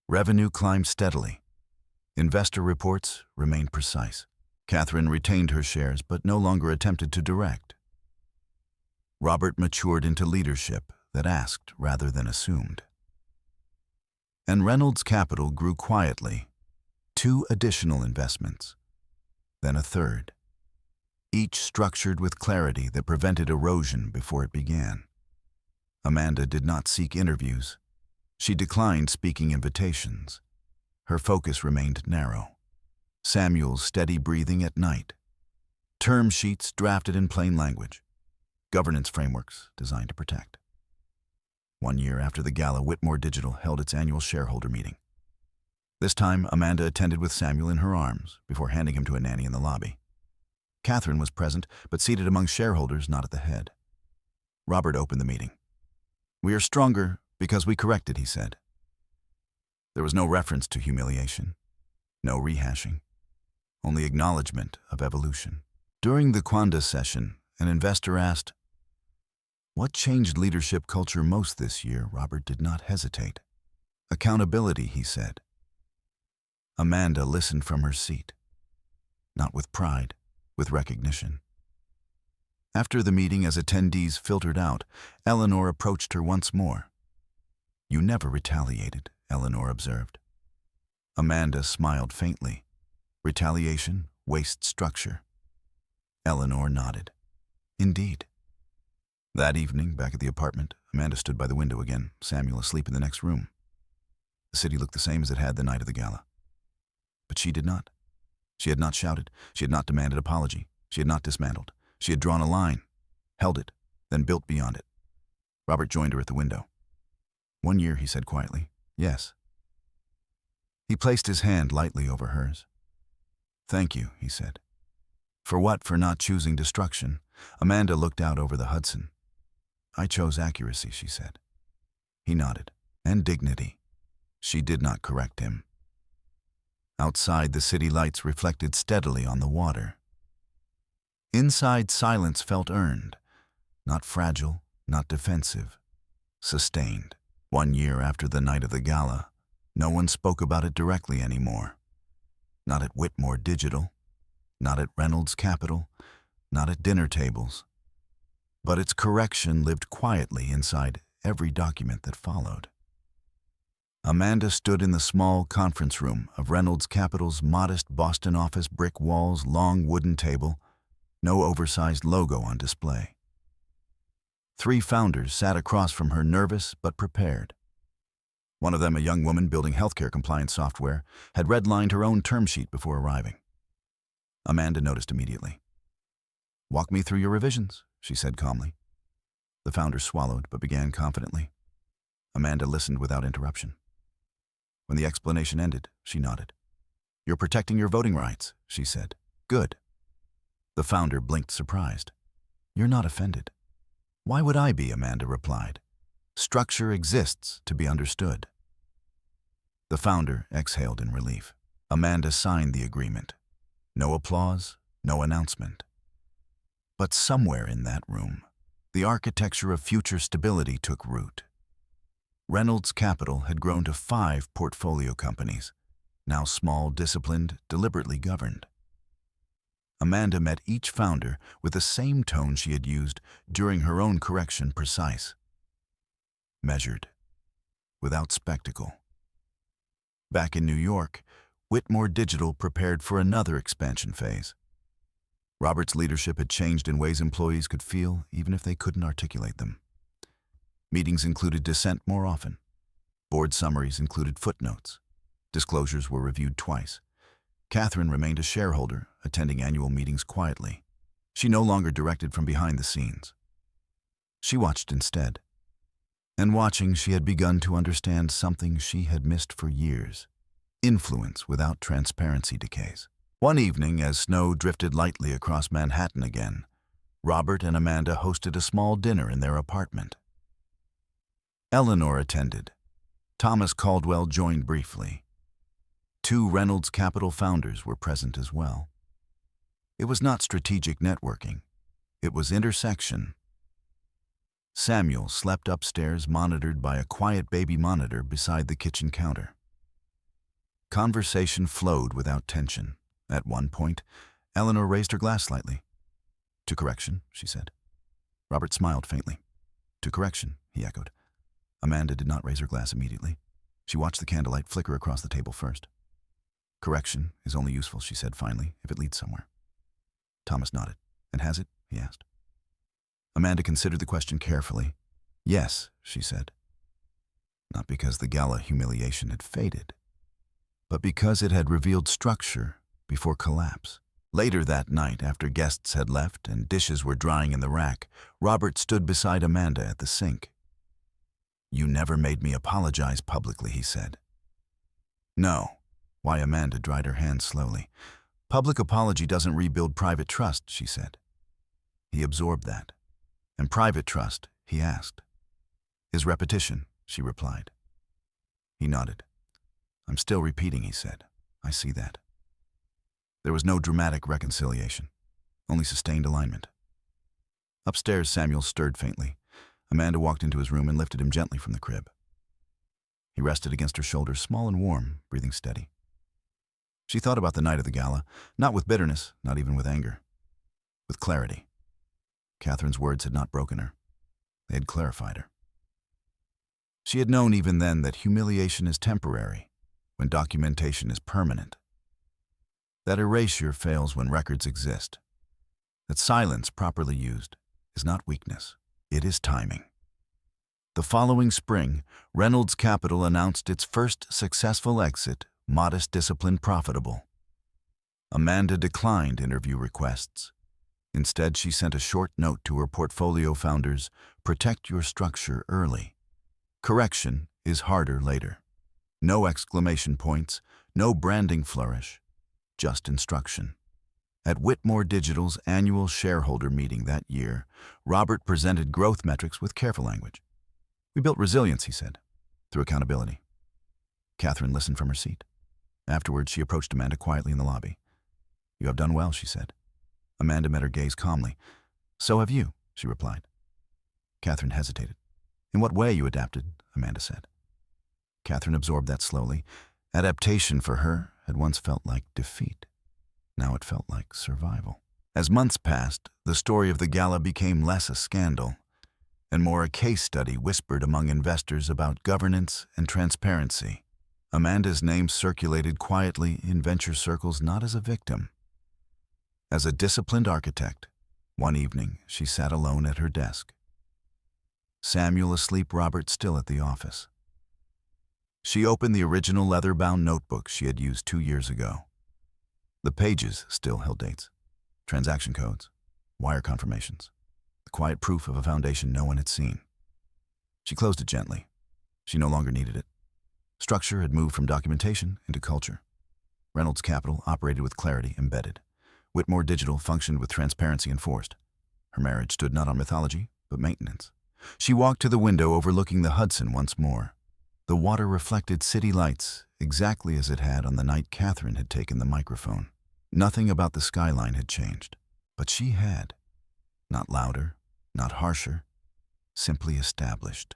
Revenue climbed steadily. Investor reports remained precise. Catherine retained her shares but no longer attempted to direct. Robert matured into leadership that asked rather than assumed. And Reynolds Capital grew quietly. 2 additional investments, then a third, each structured with clarity that prevented erosion before it began. Amanda did not seek interviews. She declined speaking invitations. Her focus remained narrow. Samuel's steady breathing at night. Term sheets drafted in plain language. Governance frameworks designed to protect. 1 year after the gala, Whitmore Digital held its annual shareholder meeting. This time, Amanda attended with Samuel in her arms before handing him to a nanny in the lobby. Catherine was present, but seated among shareholders, not at the head. Robert opened the meeting. "We are stronger because we corrected," he said. There was no reference to humiliation, no rehashing, only acknowledgement of evolution. During the Quanda session, an investor asked, "What changed leadership culture most this year?" Robert did not hesitate. "Accountability," he said. Amanda listened from her seat, not with pride, with recognition. After the meeting, as attendees filtered out, Eleanor approached her once more. "You never retaliated," Eleanor observed. Amanda smiled faintly. "Retaliation wastes structure." Eleanor nodded. "Indeed." That evening, back at the apartment, Amanda stood by the window again, Samuel asleep in the next room. The city looked the same as it had the night of the gala. But she did not. She had not shouted. She had not demanded apology. She had not dismantled. She had drawn a line, held it, then built beyond it. Robert joined her at the window. 1 year, he said quietly. Yes. He placed his hand lightly over hers. Thank you, he said. For what? For not choosing destruction? Amanda looked out over the Hudson. I chose accuracy, she said. He nodded. And dignity. She did not correct him. Outside, the city lights reflected steadily on the water. Inside, silence felt earned, not fragile, not defensive, sustained. 1 year after the night of the gala, no one spoke about it directly anymore. Not at Whitmore Digital, not at Reynolds Capital, not at dinner tables. But its correction lived quietly inside every document that followed. Amanda stood in the small conference room of Reynolds Capital's modest Boston office, brick walls, long wooden table, no oversized logo on display. 3 founders sat across from her, nervous but prepared. One of them, a young woman building healthcare compliance software, had redlined her own term sheet before arriving. Amanda noticed immediately. Walk me through your revisions, she said calmly. The founder swallowed but began confidently. Amanda listened without interruption. When the explanation ended, she nodded. You're protecting your voting rights, she said. Good. The founder blinked, surprised. You're not offended. Why would I be? Amanda replied. Structure exists to be understood. The founder exhaled in relief. Amanda signed the agreement. No applause, no announcement. But somewhere in that room, the architecture of future stability took root. Reynolds Capital had grown to 5 portfolio companies, now small, disciplined, deliberately governed. Amanda met each founder with the same tone she had used during her own correction: precise, measured, without spectacle. Back in New York, Whitmore Digital prepared for another expansion phase. Robert's leadership had changed in ways employees could feel, even if they couldn't articulate them. Meetings included dissent more often. Board summaries included footnotes. Disclosures were reviewed twice. Catherine remained a shareholder, attending annual meetings quietly. She no longer directed from behind the scenes. She watched instead. And watching, she had begun to understand something she had missed for years. Influence without transparency decays. One evening, as snow drifted lightly across Manhattan again, Robert and Amanda hosted a small dinner in their apartment. Eleanor attended. Thomas Caldwell joined briefly. 2 Reynolds Capital founders were present as well. It was not strategic networking. It was intersection. Samuel slept upstairs, monitored by a quiet baby monitor beside the kitchen counter. Conversation flowed without tension. At one point, Eleanor raised her glass slightly. To correction, she said. Robert smiled faintly. To correction, he echoed. Amanda did not raise her glass immediately. She watched the candlelight flicker across the table first. Correction is only useful, she said finally, if it leads somewhere. Thomas nodded. And has it? He asked. Amanda considered the question carefully. Yes, she said. Not because the gala humiliation had faded, but because it had revealed structure before collapse. Later that night, after guests had left and dishes were drying in the rack, Robert stood beside Amanda at the sink. You never made me apologize publicly, he said. No. Why? Amanda dried her hands slowly. Public apology doesn't rebuild private trust, she said. He absorbed that. And private trust, he asked. Is repetition, she replied. He nodded. I'm still repeating, he said. I see that. There was no dramatic reconciliation, only sustained alignment. Upstairs, Samuel stirred faintly. Amanda walked into his room and lifted him gently from the crib. He rested against her shoulder, small and warm, breathing steady. She thought about the night of the gala, not with bitterness, not even with anger, with clarity. Catherine's words had not broken her. They had clarified her. She had known even then that humiliation is temporary, when documentation is permanent. That erasure fails when records exist. That silence, properly used, is not weakness, It is timing. The following spring, Reynolds Capital announced its first successful exit, modest discipline profitable. Amanda declined interview requests. Instead, she sent a short note to her portfolio founders: protect your structure early. Correction is harder later. No exclamation points, no branding flourish, just instruction. At Whitmore Digital's annual shareholder meeting that year, Robert presented growth metrics with careful language. We built resilience, he said, through accountability. Catherine listened from her seat. Afterwards, she approached Amanda quietly in the lobby. You have done well, she said. Amanda met her gaze calmly. So have you, she replied. Catherine hesitated. In what way you adapted, Amanda said. Catherine absorbed that slowly. Adaptation for her had once felt like defeat. Now it felt like survival. As months passed, the story of the gala became less a scandal and more a case study whispered among investors about governance and transparency. Amanda's name circulated quietly in venture circles not as a victim. As a disciplined architect, one evening she sat alone at her desk. Samuel asleep, Robert still at the office. She opened the original leather-bound notebook she had used 2 years ago. The pages still held dates, transaction codes, wire confirmations, the quiet proof of a foundation no one had seen. She closed it gently. She no longer needed it. Structure had moved from documentation into culture. Reynolds Capital operated with clarity embedded. Whitmore Digital functioned with transparency enforced. Her marriage stood not on mythology, but maintenance. She walked to the window overlooking the Hudson once more. The water reflected city lights exactly as it had on the night Catherine had taken the microphone. Nothing about the skyline had changed, but she had. Not louder, not harsher, simply established.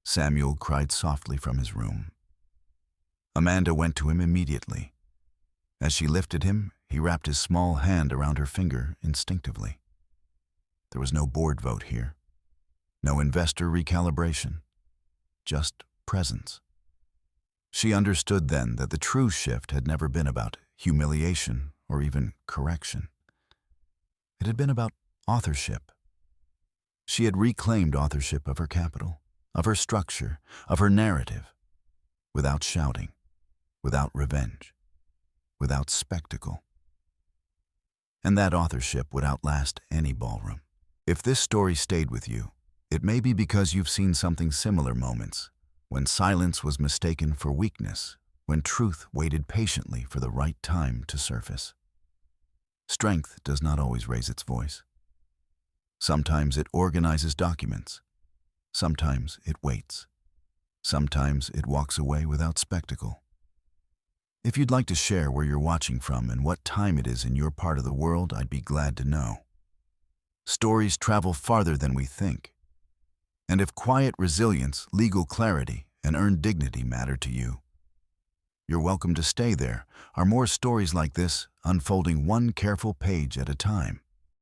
Samuel cried softly from his room. Amanda went to him immediately. As she lifted him, he wrapped his small hand around her finger instinctively. There was no board vote here, no investor recalibration, just presence. She understood then that the true shift had never been about humiliation or even correction. It had been about authorship. She had reclaimed authorship of her capital, of her structure, of her narrative, without shouting, without revenge, without spectacle. And that authorship would outlast any ballroom. If this story stayed with you, it may be because you've seen something similar moments, when silence was mistaken for weakness, when truth waited patiently for the right time to surface. Strength does not always raise its voice. Sometimes it organizes documents. Sometimes it waits. Sometimes it walks away without spectacle. If you'd like to share where you're watching from and what time it is in your part of the world, I'd be glad to know. Stories travel farther than we think. And if quiet resilience, legal clarity, and earned dignity matter to you, you're welcome to stay. There are more stories like this, unfolding one careful page at a time.